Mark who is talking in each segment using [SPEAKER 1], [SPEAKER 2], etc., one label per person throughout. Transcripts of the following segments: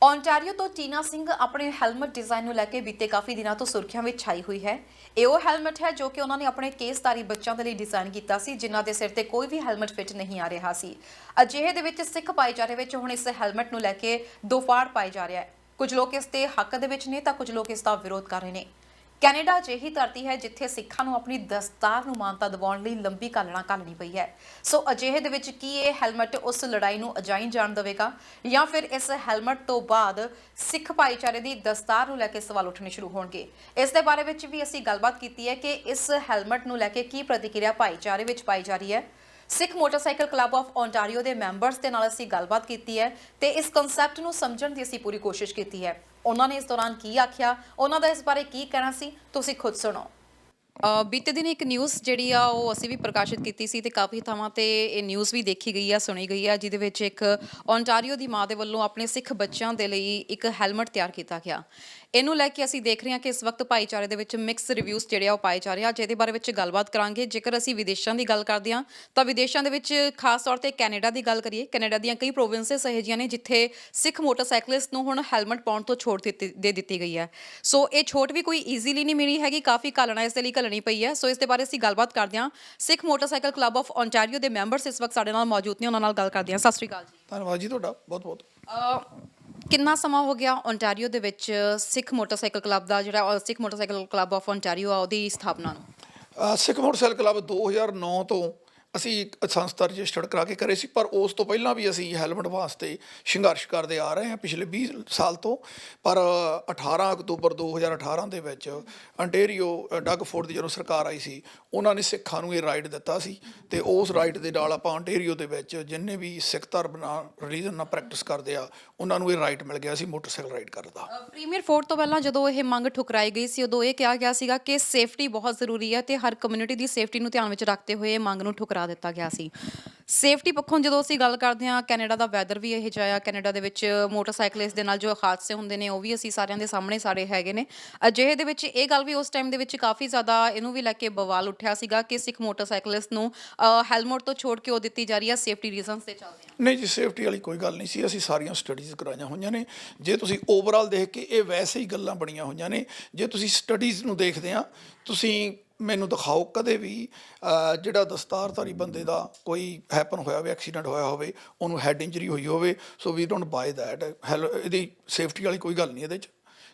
[SPEAKER 1] Ontario ਤੋਂ ਟੀਨਾ ਸਿੰਘ ਆਪਣੇ helmet design ਨੂੰ ਲੈ ਕੇ ਬੀਤੇ ਕਾਫੀ ਦਿਨਾਂ ਤੋਂ ਸੁਰਖੀਆਂ ਵਿੱਚ ਛਾਈ ਹੋਈ ਹੈ। ਇਹ ਉਹ ਹੈਲਮਟ ਹੈ ਜੋ ਕਿ ਉਹਨਾਂ ਨੇ ਆਪਣੇ ਕੇਸਧਾਰੀ ਬੱਚਿਆਂ ਦੇ ਲਈ ਡਿਜ਼ਾਈਨ ਕੀਤਾ ਸੀ, ਜਿਨ੍ਹਾਂ ਦੇ ਸਿਰ ਤੇ ਕੋਈ ਵੀ ਹੈਲਮਟ ਫਿੱਟ ਨਹੀਂ ਆ ਰਿਹਾ ਸੀ। ਅਜਿਹੇ ਦੇ ਵਿੱਚ ਸਿੱਖ ਭਾਈਚਾਰੇ ਵਿੱਚ ਹੁਣ ਇਸ ਹੈਲਮਟ ਨੂੰ ਲੈ ਕੇ ਦੋ ਫਾੜ ਪਾਈ ਜਾ ਰਿਹਾ ਹੈ। ਕੁਝ ਲੋਕ ਇਸ ਦੇ ਹੱਕ ਦੇ ਵਿੱਚ ਨੇ ਤਾਂ ਕੁਝ ਲੋਕ ਇਸ ਦਾ ਵਿਰੋਧ ਕਰ ਰਹੇ ਨੇ। ਕੈਨੇਡਾ ਅਜਿਹੀ ਧਰਤੀ ਹੈ ਜਿੱਥੇ ਸਿੱਖਾਂ ਨੂੰ ਆਪਣੀ ਦਸਤਾਰ ਨੂੰ ਮਾਨਤਾ ਦਿਵਾਉਣ ਲਈ ਲੰਬੀ ਘਾਲਣਾ ਘਾਲਣੀ ਪਈ ਹੈ। ਸੋ ਅਜਿਹੇ ਦੇ ਵਿੱਚ ਕੀ ਇਹ ਹੈਲਮਟ ਉਸ ਲੜਾਈ ਨੂੰ ਅਜਾਈਂ ਜਾਣ ਦੇਵੇਗਾ ਜਾਂ ਫਿਰ ਇਸ ਹੈਲਮਟ ਤੋਂ ਬਾਅਦ ਸਿੱਖ ਭਾਈਚਾਰੇ ਦੀ ਦਸਤਾਰ ਨੂੰ ਲੈ ਕੇ ਸਵਾਲ ਉੱਠਣੇ ਸ਼ੁਰੂ ਹੋਣਗੇ। ਇਸ ਦੇ ਬਾਰੇ ਵਿੱਚ ਵੀ ਅਸੀਂ ਗੱਲਬਾਤ ਕੀਤੀ ਹੈ ਕਿ ਇਸ ਹੈਲਮਟ ਨੂੰ ਲੈ ਕੇ ਕੀ ਪ੍ਰਤੀਕਿਰਿਆ ਭਾਈਚਾਰੇ ਵਿੱਚ ਪਾਈ ਜਾ ਰਹੀ ਹੈ। ਸਿੱਖ ਮੋਟਰਸਾਈਕਲ ਕਲੱਬ ਆਫ ਓਨਟਾਰੀਓ ਦੇ ਮੈਂਬਰਸ ਦੇ ਨਾਲ ਅਸੀਂ ਗੱਲਬਾਤ ਕੀਤੀ ਹੈ ਤੇ ਇਸ ਕਨਸੈਪਟ ਨੂੰ ਸਮਝਣ ਦੀ ਅਸੀਂ ਪੂਰੀ ਕੋਸ਼ਿਸ਼ ਕੀਤੀ ਹੈ। ਉਹਨਾਂ ਨੇ ਇਸ ਦੌਰਾਨ ਕੀ ਆਖਿਆ, ਉਹਨਾਂ ਦਾ ਇਸ ਬਾਰੇ ਕੀ ਕਹਿਣਾ ਸੀ, ਤੁਸੀਂ ਖੁਦ ਸੁਣੋ। ਬੀਤੇ ਦਿਨ ਇੱਕ ਨਿਊਜ਼ ਜਿਹੜੀ ਆ ਉਹ ਅਸੀਂ ਵੀ ਪ੍ਰਕਾਸ਼ਿਤ ਕੀਤੀ ਸੀ ਤੇ ਕਾਫੀ ਥਾਵਾਂ ਤੇ ਇਹ ਨਿਊਜ਼ ਵੀ ਦੇਖੀ ਗਈ ਆ, ਸੁਣੀ ਗਈ ਆ, ਜਿਹਦੇ ਵਿੱਚ ਇੱਕ ਓਨਟਾਰੀਓ ਦੀ ਮਾਂ ਦੇ ਵੱਲੋਂ ਆਪਣੇ ਸਿੱਖ ਬੱਚਿਆਂ ਦੇ ਲਈ ਇੱਕ ਹੈਲਮਟ ਤਿਆਰ ਕੀਤਾ ਗਿਆ। ਇਹਨੂੰ ਲੈ ਕੇ ਅਸੀਂ ਦੇਖ ਰਹੇ ਹਾਂ ਕਿ ਇਸ ਵਕਤ ਭਾਈਚਾਰੇ ਦੇ ਵਿੱਚ ਮਿਕਸ ਰਿਵਿਊਜ਼ ਜਿਹੜੇ ਆ ਉਹ ਪਾਏ ਜਾ ਰਹੇ ਆ, ਜਿਹਦੇ ਬਾਰੇ ਵਿੱਚ ਗੱਲਬਾਤ ਕਰਾਂਗੇ। ਜੇਕਰ ਅਸੀਂ ਵਿਦੇਸ਼ਾਂ ਦੀ ਗੱਲ ਕਰਦੇ ਹਾਂ ਤਾਂ ਵਿਦੇਸ਼ਾਂ ਦੇ ਵਿੱਚ ਖਾਸ ਤੌਰ ਤੇ ਕੈਨੇਡਾ ਦੀ ਗੱਲ ਕਰੀਏ, ਕੈਨੇਡਾ ਦੀਆਂ ਕਈ ਪ੍ਰੋਵਿੰਸਸ ਇਹੋ ਜਿਹੀਆਂ ਨੇ ਜਿੱਥੇ ਸਿੱਖ ਮੋਟਰਸਾਈਕਲਿਸਟ ਨੂੰ ਹੁਣ ਹੈਲਮਟ ਪਾਉਣ ਤੋਂ ਛੋਟ ਦੇ ਦਿੱਤੀ ਗਈ ਹੈ। ਸੋ ਇਹ ਛੋਟ ਵੀ ਕੋਈ ਈਜ਼ੀਲੀ ਨਹੀਂ ਮਿਲੀ ਹੈਗੀ, ਕਾਫੀ ਘਾਲਣਾ ਇਸ ਦੇ ਲਈ ਘੱਲਣੀ ਪਈ ਹੈ। ਸੋ ਇਸ ਦੇ ਬਾਰੇ ਅਸੀਂ ਗੱਲਬਾਤ ਕਰਦੇ ਹਾਂ। ਸਿੱਖ ਮੋਟਰਸਾਈਕਲ ਕਲੱਬ ਆਫ ਓਨਟਾਰੀਓ ਦੇ ਮੈਂਬਰਸ ਇਸ ਵਕਤ ਸਾਡੇ ਨਾਲ ਮੌਜੂਦ ਨੇ, ਉਹਨਾਂ ਨਾਲ ਗੱਲ ਕਰਦੇ ਹਾਂ। ਸਤਿ ਸ਼੍ਰੀ ਅਕਾਲ ਜੀ।
[SPEAKER 2] ਧੰਨਵਾਦ ਜੀ ਤੁਹਾਡਾ ਬਹੁਤ ਬਹੁਤ।
[SPEAKER 1] ਕਿੰਨਾ ਸਮਾਂ ਹੋ ਗਿਆ ਓਨਟਾਰੀਓ ਦੇ ਵਿੱਚ ਸਿੱਖ ਮੋਟਰਸਾਈਕਲ ਕਲੱਬ ਦਾ, ਜਿਹੜਾ ਸਿੱਖ ਮੋਟਰਸਾਈਕਲ ਕਲੱਬ ਆਫ ਓਨਟਾਰੀਓ ਆ, ਉਹਦੀ ਸਥਾਪਨਾ ਨੂੰ?
[SPEAKER 2] ਸਿੱਖ ਮੋਟਰਸਾਈਕਲ ਕਲੱਬ 2009 ਤੋਂ ਅਸੀਂ ਇੱਕ ਸੰਸਥਾ ਰਜਿਸਟਰਡ ਕਰਾ ਕੇ ਕਰੇ ਸੀ, ਪਰ ਉਸ ਤੋਂ ਪਹਿਲਾਂ ਵੀ ਅਸੀਂ ਹੈਲਮਟ ਵਾਸਤੇ ਸੰਘਰਸ਼ ਕਰਦੇ ਆ ਰਹੇ ਹਾਂ ਪਿਛਲੇ 20 ਸਾਲ ਤੋਂ। ਪਰ 18 ਅਕਤੂਬਰ 2018 ਦੇ ਵਿੱਚ ਅੰਟੇਰੀਓ ਡਗ ਫੋਰਡ ਦੀ ਜਦੋਂ ਸਰਕਾਰ ਆਈ ਸੀ, ਉਹਨਾਂ ਨੇ ਸਿੱਖਾਂ ਨੂੰ ਇਹ ਰਾਈਟ ਦਿੱਤਾ ਸੀ ਤੇ ਉਸ ਰਾਈਟ ਦੇ ਨਾਲ ਆਪਾਂ ਅੰਟੇਰੀਓ ਦੇ ਵਿੱਚ ਜਿੰਨੇ ਵੀ ਸਿੱਖ ਧਰਮ ਨਾਲ ਰਿਲੀਜਨ ਨਾਲ ਪ੍ਰੈਕਟਿਸ ਕਰਦੇ ਆ, ਉਹਨਾਂ ਨੂੰ ਇਹ ਰਾਈਟ ਮਿਲ ਗਿਆ ਸੀ ਮੋਟਰਸਾਈਕਲ ਰਾਈਡ ਕਰਨ ਦਾ।
[SPEAKER 1] ਪ੍ਰੀਮੀਅਰ ਫੋਰਡ ਤੋਂ ਪਹਿਲਾਂ ਜਦੋਂ ਇਹ ਮੰਗ ਠੁਕਰਾਈ ਗਈ ਸੀ, ਉਦੋਂ ਇਹ ਕਿਹਾ ਗਿਆ ਸੀਗਾ ਕਿ ਸੇਫਟੀ ਬਹੁਤ ਜ਼ਰੂਰੀ ਹੈ ਤੇ ਹਰ ਕਮਿਊਨਿਟੀ ਦੀ ਸੇਫਟੀ ਨੂੰ ਧਿਆਨ ਵਿੱਚ ਰੱਖਦੇ ਹੋਏ ਇਹ ਮੰਗ ਨੂੰ ਠੁਕਰਾ ਦਿੱਤਾ ਗਿਆ ਸੀ। ਸੇਫਟੀ ਪੱਖੋਂ ਜਦੋਂ ਅਸੀਂ ਗੱਲ ਕਰਦੇ ਹਾਂ, ਕੈਨੇਡਾ ਦਾ ਵੈਦਰ ਵੀ ਇਹੋ ਜਿਹਾ ਆ, ਕੈਨੇਡਾ ਦੇ ਵਿੱਚ ਮੋਟਰਸਾਈਕਲਿਸਟ ਦੇ ਨਾਲ ਜੋ ਹਾਦਸੇ ਹੁੰਦੇ ਨੇ ਉਹ ਵੀ ਅਸੀਂ ਸਾਰਿਆਂ ਦੇ ਸਾਹਮਣੇ ਸਾਡੇ ਹੈਗੇ ਨੇ। ਅਜਿਹੇ ਦੇ ਵਿੱਚ ਇਹ ਗੱਲ ਵੀ ਉਸ ਟਾਈਮ ਦੇ ਵਿੱਚ ਕਾਫੀ ਜ਼ਿਆਦਾ ਇਹਨੂੰ ਵੀ ਲੈ ਕੇ ਬਵਾਲ ਉੱਠਿਆ ਸੀਗਾ ਕਿ ਸਿੱਖ ਮੋਟਰਸਾਈਕਲਿਸਟ ਨੂੰ ਹੈਲਮਟ ਤੋਂ ਛੋੜ ਕਿਉਂ ਦਿੱਤੀ ਜਾ ਰਹੀ ਹੈ, ਸੇਫਟੀ ਰੀਜ਼ਨਸ ਤੇ ਚੱਲਦੇ ਆ।
[SPEAKER 2] ਨਹੀਂ ਜੀ, ਸੇਫਟੀ ਵਾਲੀ ਕੋਈ ਗੱਲ ਨਹੀਂ ਸੀ। ਅਸੀਂ ਸਾਰੀਆਂ ਸਟੱਡੀਜ਼ ਕਰਾਈਆਂ ਹੋਈਆਂ ਨੇ। ਜੇ ਤੁਸੀਂ ਓਵਰਆਲ ਦੇਖ ਕੇ ਇਹ ਵੈਸੇ ਹੀ ਗੱਲਾਂ ਬਣੀਆਂ ਹੋਈਆਂ ਨੇ। ਜੇ ਤੁਸੀਂ ਸਟੱਡੀਜ਼ ਨੂੰ ਦੇਖਦੇ ਆ, ਤੁਸੀਂ ਮੈਨੂੰ ਦਿਖਾਓ ਕਦੇ ਵੀ ਜਿਹੜਾ ਦਸਤਾਰਧਾਰੀ ਬੰਦੇ ਦਾ ਕੋਈ ਹੈਪਨ ਹੋਇਆ ਹੋਵੇ, ਐਕਸੀਡੈਂਟ ਹੋਇਆ ਹੋਵੇ, ਉਹਨੂੰ ਹੈਡ ਇੰਜਰੀ ਹੋਈ ਹੋਵੇ। ਸੋ ਵੀ ਡੋਂਟ ਬਾਏ ਦੈਟ। ਇਹਦੀ ਸੇਫਟੀ ਵਾਲੀ ਕੋਈ ਗੱਲ ਨਹੀਂ ਇਹਦੇ 'ਚ,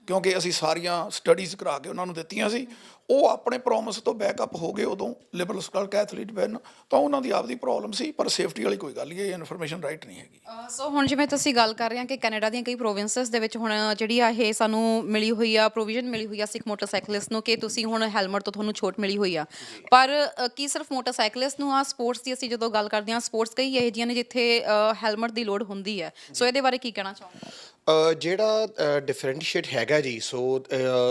[SPEAKER 2] ਕਿਉਂਕਿ ਅਸੀਂ ਸਾਰੀਆਂ ਸਟੱਡੀਜ਼ ਕਰਾ ਕੇ ਉਹਨਾਂ ਨੂੰ ਦਿੱਤੀਆਂ ਸੀ। ਉਹ ਆਪਣੇ ਪ੍ਰੋਮਿਸ ਤੋਂ ਬੈਕਅਪ ਹੋ ਗਏ। ਉਦੋਂ ਲਿਬਰਲ ਸਕਲ ਕੈਥੋਲਿਕ ਬੈਨ ਤਾਂ ਉਹਨਾਂ ਦੀ ਆਪਦੀ ਪ੍ਰੋਬਲਮ ਸੀ, ਪਰ ਸੇਫਟੀ ਵਾਲੀ ਕੋਈ ਗੱਲ ਨਹੀਂ, ਇਹ ਇਨਫੋਰਮੇਸ਼ਨ ਰਾਈਟ ਨਹੀਂ ਹੈਗੀ।
[SPEAKER 1] ਸੋ ਹੁਣ ਜਿਵੇਂ ਤੁਸੀਂ ਗੱਲ ਕਰ ਰਹੇ ਹਾਂ ਕਿ ਕੈਨੇਡਾ ਦੀਆਂ ਕਈ ਪ੍ਰੋਵਿੰਸਸ ਦੇ ਵਿੱਚ ਹੁਣ ਜਿਹੜੀ ਆ ਇਹ ਸਾਨੂੰ ਮਿਲੀ ਹੋਈ ਆ, ਪ੍ਰੋਵੀਜ਼ਨ ਮਿਲੀ ਹੋਈ ਆ ਸਿੱਖ ਮੋਟਰਸਾਈਕਲਿਸਟ ਨੂੰ ਕਿ ਤੁਸੀਂ ਹੁਣ ਹੈਲਮਟ ਤੋਂ ਤੁਹਾਨੂੰ ਛੋਟ ਮਿਲੀ ਹੋਈ ਆ। ਪਰ ਕੀ ਸਿਰਫ ਮੋਟਰਸਾਈਕਲਿਸਟ ਨੂੰ ਆ? ਸਪੋਰਟਸ ਦੀ ਅਸੀਂ ਜਦੋਂ ਗੱਲ ਕਰਦੇ ਹਾਂ, ਸਪੋਰਟਸ ਕਈ ਇਹੋ ਜਿਹੀਆਂ ਨੇ ਜਿੱਥੇ ਹੈਲਮਟ ਦੀ ਲੋੜ ਹੁੰਦੀ ਹੈ। ਸੋ ਇਹਦੇ ਬਾਰੇ ਕੀ ਕਹਿਣਾ ਚਾਹੋਗੇ?
[SPEAKER 3] ਜਿਹੜਾ ਡਿਫਰੈਂਸ਼ੀਏਟ ਹੈਗਾ ਜੀ, ਸੋ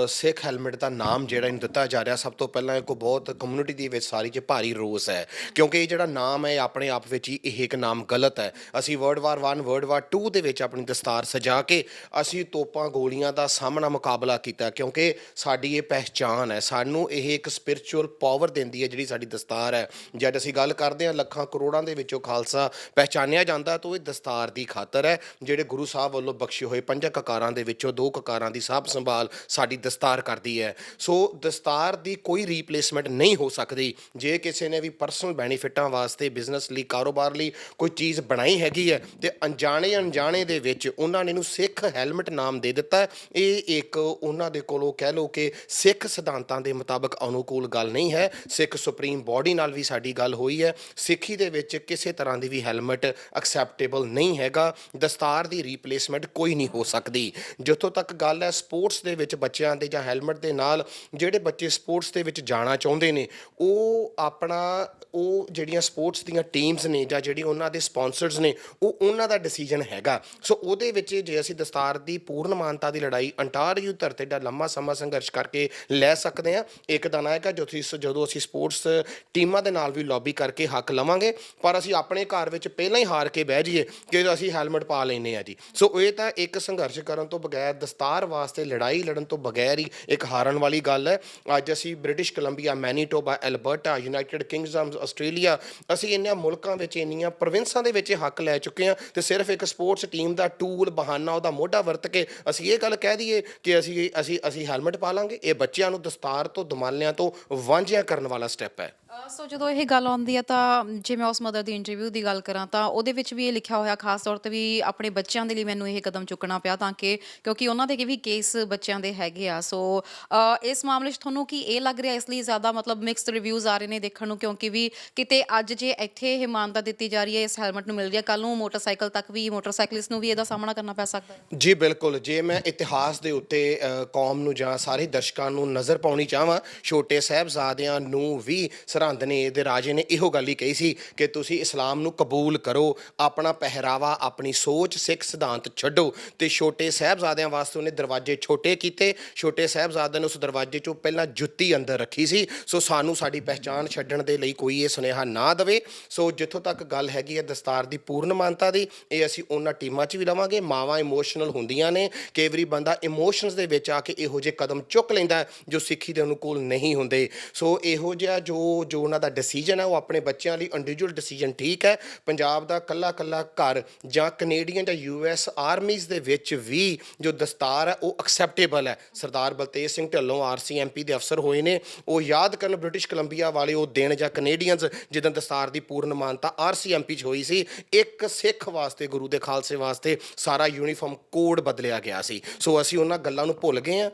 [SPEAKER 3] ਸਿੱਖ ਹੈਲਮਟ ਦਾ ਨਾਮ ਜਿਹੜਾ ਇਹਨੂੰ ਦਿੱਤਾ ਜਾ ਰਿਹਾ, ਸਭ ਤੋਂ ਪਹਿਲਾਂ ਇੱਕ ਬਹੁਤ ਕਮਿਊਨਿਟੀ ਦੇ ਵਿੱਚ ਸਾਰੀ 'ਚ ਭਾਰੀ ਰੋਸ ਹੈ, ਕਿਉਂਕਿ ਇਹ ਜਿਹੜਾ ਨਾਮ ਹੈ ਆਪਣੇ ਆਪ ਵਿੱਚ ਹੀ ਇਹ ਇੱਕ ਨਾਮ ਗਲਤ ਹੈ। ਅਸੀਂ ਵਰਲਡ ਵਾਰ 1 ਵਰਲਡ ਵਾਰ 2 ਦੇ ਵਿੱਚ ਆਪਣੀ ਦਸਤਾਰ ਸਜਾ ਕੇ ਅਸੀਂ ਤੋਪਾਂ ਗੋਲੀਆਂ ਦਾ ਸਾਹਮਣਾ ਮੁਕਾਬਲਾ ਕੀਤਾ, ਕਿਉਂਕਿ ਸਾਡੀ ਇਹ ਪਹਿਚਾਣ ਹੈ। ਸਾਨੂੰ ਇਹ ਇੱਕ ਸਪਿਰਿਚੁਅਲ ਪਾਵਰ ਦਿੰਦੀ ਹੈ ਜਿਹੜੀ ਸਾਡੀ ਦਸਤਾਰ ਹੈ। ਜਦ ਅਸੀਂ ਗੱਲ ਕਰਦੇ ਹਾਂ ਲੱਖਾਂ ਕਰੋੜਾਂ ਦੇ ਵਿੱਚੋਂ ਖਾਲਸਾ ਪਹਿਚਾਨਿਆ ਜਾਂਦਾ, ਤਾਂ ਇਹ ਦਸਤਾਰ ਦੀ ਖਾਤਰ ਹੈ। ਜਿਹੜੇ ਗੁਰੂ ਸਾਹਿਬ ਵੱਲੋਂ ਬਖਸ਼ੇ ਹੋਏ 5 ਕਕਾਰਾਂ ਦੇ ਵਿੱਚੋਂ 2 ਕਕਾਰਾਂ ਦੀ ਸਾਂਭ ਸੰਭਾਲ ਸਾਡੀ ਦਸਤਾਰ ਕਰਦੀ ਹੈ। ਸੋ ਦਸਤਾਰ ਦੀ ਕੋਈ ਰੀਪਲੇਸਮੈਂਟ ਨਹੀਂ ਹੋ ਸਕਦੀ। ਜੇ ਕਿਸੇ ਨੇ ਵੀ ਪਰਸਨਲ ਬੈਨੀਫਿਟਾਂ ਵਾਸਤੇ, ਬਿਜ਼ਨਸ ਲਈ, ਕਾਰੋਬਾਰ ਲਈ ਕੋਈ ਚੀਜ਼ ਬਣਾਈ ਹੈਗੀ ਹੈ ਤੇ ਅਣਜਾਣੇ ਦੇ ਵਿੱਚ ਉਹਨਾਂ ਨੇ ਇਹਨੂੰ ਸਿੱਖ ਹੈਲਮਟ ਨਾਮ ਦੇ ਦਿੱਤਾ, ਇਹ ਇੱਕ ਉਹਨਾਂ ਦੇ ਕੋਲੋਂ ਕਹਿ ਲਓ ਕਿ ਸਿੱਖ ਸਿਧਾਂਤਾਂ ਦੇ ਮੁਤਾਬਕ ਅਨੁਕੂਲ ਗੱਲ ਨਹੀਂ ਹੈ। ਸਿੱਖ ਸੁਪਰੀਮ ਬੋਡੀ ਨਾਲ ਵੀ ਸਾਡੀ ਗੱਲ ਹੋਈ ਹੈ। ਸਿੱਖੀ ਦੇ ਵਿੱਚ ਕਿਸੇ ਤਰ੍ਹਾਂ ਦੀ ਵੀ ਹੈਲਮਟ ਐਕਸੈਪਟੇਬਲ ਨਹੀਂ ਹੈਗਾ। ਦਸਤਾਰ ਦੀ ਰੀਪਲੇਸਮੈਂਟ ਕੋਈ ਨਹੀਂ ਹੋ ਸਕਦੀ। ਜਿੱਥੋਂ ਤੱਕ ਗੱਲ ਹੈ ਸਪੋਰਟਸ ਦੇ ਵਿੱਚ ਬੱਚਿਆਂ ਦੇ ਜਾਂ ਹੈਲਮਟ ਦੇ ਨਾਲ, ਜਿਹੜੇ ਬੱਚੇ ਸਪੋਰਟਸ ਦੇ ਵਿੱਚ ਜਾਣਾ ਚਾਹੁੰਦੇ ਨੇ, ਉਹ ਜਿਹੜੀਆਂ ਸਪੋਰਟਸ ਦੀਆਂ ਟੀਮਸ ਨੇ ਜਾਂ ਜਿਹੜੀ ਉਹਨਾਂ ਦੇ ਸਪੋਂਸਰਸ ਨੇ, ਉਹ ਉਹਨਾਂ ਦਾ ਡਿਸੀਜਨ ਹੈਗਾ। ਸੋ ਉਹਦੇ ਵਿੱਚ ਜੇ ਅਸੀਂ ਦਸਤਾਰ ਦੀ ਪੂਰਨ ਮਾਨਤਾ ਦੀ ਲੜਾਈ ਅੰਟਾਰੀਓ ਧਰਤੀ ਦਾ ਲੰਮਾ ਸਮਾਂ ਸੰਘਰਸ਼ ਕਰਕੇ ਲੈ ਸਕਦੇ ਹਾਂ। ਇੱਕ ਦਿਨ ਆਏਗਾ ਜਦੋਂ ਅਸੀਂ ਸਪੋਰਟਸ ਟੀਮਾਂ ਦੇ ਨਾਲ ਵੀ ਲੌਬੀ ਕਰਕੇ ਹੱਕ ਲਵਾਂਗੇ, ਪਰ ਅਸੀਂ ਆਪਣੇ ਘਰ ਵਿੱਚ ਪਹਿਲਾਂ ਹੀ ਹਾਰ ਕੇ ਬਹਿ ਜਾਈਏ ਕਿ ਅਸੀਂ ਹੈਲਮਟ ਪਾ ਲੈਂਦੇ ਹਾਂ ਜੀ। ਸੋ ਇਹ ਤਾਂ ਇੱਕ ਸੰਘਰਸ਼ ਕਰਨ ਤੋਂ ਬਗੈਰ, ਦਸਤਾਰ ਵਾਸਤੇ ਲੜਾਈ ਲੜਨ ਤੋਂ ਬਗੈਰ ਹੀ ਇੱਕ ਹਾਰਨ ਵਾਲੀ ਗੱਲ ਹੈ। ਅੱਜ ਅਸੀਂ British Columbia, Manitoba, Alberta, United Kingdom, Australia, ਅਸੀਂ ਇੰਨੀਆਂ ਮੁਲਕਾਂ ਵਿੱਚ, ਇੰਨੀਆਂ ਪ੍ਰੋਵਿੰਸਾਂ ਦੇ ਵਿੱਚ ਹੱਕ ਲੈ ਚੁੱਕੇ ਹਾਂ ਤੇ ਸਿਰਫ ਇੱਕ ਸਪੋਰਟਸ ਟੀਮ ਦਾ ਟੂਲ, ਬਹਾਨਾ, ਉਹਦਾ ਮੋਢਾ ਵਰਤ ਕੇ ਅਸੀਂ ਇਹ ਗੱਲ ਕਹਿ ਦਈਏ ਕਿ ਅਸੀਂ ਹੈਲਮਟ ਪਾ ਲਾਂਗੇ। ਇਹ ਬੱਚਿਆਂ ਨੂੰ ਦਸਤਾਰ ਤੋਂ, ਦਮਾਲਿਆਂ ਤੋਂ ਵਾਂਝਿਆ ਕਰਨ ਵਾਲਾ ਸਟੈਪ ਹੈ।
[SPEAKER 1] ਸੋ ਜਦੋਂ ਇਹ ਗੱਲ ਆਉਂਦੀ ਹੈ ਤਾਂ ਜੇ ਮੈਂ ਉਸ ਮਦਰ ਦੀ ਇੰਟਰਵਿਊ ਦੀ ਗੱਲ ਕਰਾਂ ਤਾਂ ਉਹਦੇ ਵਿੱਚ ਵੀ ਇਹ ਲਿਖਿਆ ਹੋਇਆ ਖਾਸ ਤੌਰ ਤੇ ਵੀ ਆਪਣੇ ਬੱਚਿਆਂ ਦੇ ਲਈ ਮੈਨੂੰ ਇਹ ਕਦਮ ਚੁੱਕਣਾ ਪਿਆ ਤਾਂ ਕਿ ਕਿਉਂਕਿ ਉਹਨਾਂ ਦੇ ਵੀ ਕੇਸ ਬੱਚਿਆਂ ਦੇ ਹੈਗੇ ਆ। ਸੋ ਇਸ ਮਾਮਲੇ 'ਚ ਤੁਹਾਨੂੰ ਕੀ ਇਹ ਲੱਗ ਰਿਹਾ ਇਸ ਲਈ ਜ਼ਿਆਦਾ ਮਤਲਬ ਮਿਕਸਡ ਰਿਵਿਊਜ਼ ਆ ਰਹੇ ਨੇ ਦੇਖਣ ਨੂੰ, ਕਿਉਂਕਿ ਵੀ ਕਿਤੇ ਅੱਜ ਜੇ ਇੱਥੇ ਇਹ ਮਾਨਤਾ ਦਿੱਤੀ ਜਾ ਰਹੀ ਹੈ ਇਸ ਹੈਲਮਟ ਨੂੰ ਮਿਲ ਰਹੀ ਹੈ, ਕੱਲ੍ਹ ਨੂੰ ਮੋਟਰਸਾਈਕਲ ਤੱਕ ਵੀ, ਮੋਟਰਸਾਈਕਲਿਸਟ ਨੂੰ ਵੀ ਇਹਦਾ ਸਾਹਮਣਾ ਕਰਨਾ ਪੈ ਸਕਦਾ ਹੈ।
[SPEAKER 3] ਜੀ ਬਿਲਕੁਲ। ਜੇ ਮੈਂ ਇਤਿਹਾਸ ਦੇ ਉੱਤੇ ਕੌਮ ਨੂੰ ਜਾਂ ਸਾਰੇ ਦਰਸ਼ਕਾਂ ਨੂੰ ਨਜ਼ਰ ਪਾਉਣੀ ਚਾਹਾਂ, ਛੋਟੇ ਸਾਹਿਬਜ਼ਾਦਿਆਂ ਨੂੰ ਵੀ ਸਰਹੰਦ ਨੇ, ਇਹਦੇ ਰਾਜੇ ਨੇ ਇਹੋ ਗੱਲ ਹੀ ਕਹੀ ਸੀ ਕਿ ਤੁਸੀਂ ਇਸਲਾਮ ਨੂੰ ਕਬੂਲ ਕਰੋ, ਆਪਣਾ ਪਹਿਰਾਵਾ, ਆਪਣੀ ਸੋਚ, ਸਿੱਖ ਸਿਧਾਂਤ ਛੱਡੋ। ਤੇ ਛੋਟੇ ਸਾਹਿਬਜ਼ਾਦਿਆਂ ਵਾਸਤੇ ਉਹਨੇ ਦਰਵਾਜ਼ੇ ਛੋਟੇ ਕੀਤੇ। ਛੋਟੇ ਸਾਹਿਬਜ਼ਾਦਿਆਂ ਨੇ ਉਸ ਦਰਵਾਜ਼ੇ 'ਚੋਂ ਪਹਿਲਾਂ ਜੁੱਤੀ ਅੰਦਰ ਰੱਖੀ ਸੀ। ਸੋ ਸਾਨੂੰ ਸਾਡੀ ਪਹਿਚਾਣ ਛੱਡਣ ਦੇ ਲਈ ਕੋਈ ਇਹ ਸੁਨੇਹਾ ਨਾ ਦੇਵੇ। ਸੋ ਜਿੱਥੋਂ ਤੱਕ ਗੱਲ ਹੈਗੀ ਹੈ ਦਸਤਾਰ ਦੀ ਪੂਰਨ ਮਾਨਤਾ ਦੀ, ਇਹ ਅਸੀਂ ਉਹਨਾਂ ਟੀਮਾਂ 'ਚ ਵੀ ਲਵਾਂਗੇ। ਮਾਵਾਂ ਇਮੋਸ਼ਨਲ ਹੁੰਦੀਆਂ ਨੇ, ਕਈ ਵਾਰੀ ਬੰਦਾ ਇਮੋਸ਼ਨਸ ਦੇ ਵਿੱਚ ਆ ਕੇ ਇਹੋ ਜਿਹੇ ਕਦਮ ਚੁੱਕ ਲੈਂਦਾ ਜੋ ਸਿੱਖੀ ਦੇ ਅਨੁਕੂਲ ਨਹੀਂ ਹੁੰਦੇ। ਸੋ ਇਹੋ ਜਿਹਾ ਜੋ ਉਹਨਾਂ ਦਾ ਡਿਸੀਜਨ ਹੈ ਉਹ ਆਪਣੇ ਬੱਚਿਆਂ ਲਈ ਇੰਡੀਵਿਜੂਅਲ ਡਿਸੀਜਨ ਠੀਕ ਹੈ। ਪੰਜਾਬ ਦਾ ਕੱਲਾ ਘਰ ਜਾਂ ਕੈਨੇਡੀਅਨ ਜਾਂ US ਆਰਮੀਜ਼ ਦੇ ਵਿੱਚ ਵੀ ਜੋ ਦਸਤਾਰ ਹੈ ਉਹ ਐਕਸੈਪਟੇਬਲ ਹੈ। ਸਰਦਾਰ ਬਲਤੇਜ ਸਿੰਘ ਢਿੱਲੋਂ RCMP ਦੇ ਅਫਸਰ ਹੋਏ ਨੇ, ਉਹ ਯਾਦ ਕਰਨ ਬ੍ਰਿਟਿਸ਼ ਕੋਲੰਬੀਆ ਵਾਲੇ ਉਹ ਦਿਨ ਜਾਂ ਕੈਨੇਡੀਅਨਸ ਜਿੱਦਾਂ ਦਸਤਾਰ ਦੀ ਪੂਰਨ ਮਾਨਤਾ RCMP 'ਚ ਹੋਈ ਸੀ। ਇੱਕ ਸਿੱਖ ਵਾਸਤੇ, ਗੁਰੂ ਦੇ ਖਾਲਸੇ ਵਾਸਤੇ ਸਾਰਾ ਯੂਨੀਫਾਰਮ ਕੋਡ ਬਦਲਿਆ ਗਿਆ ਸੀ। ਸੋ ਅਸੀਂ ਉਹਨਾਂ ਗੱਲਾਂ ਨੂੰ ਭੁੱਲ ਗਏ ਹਾਂ।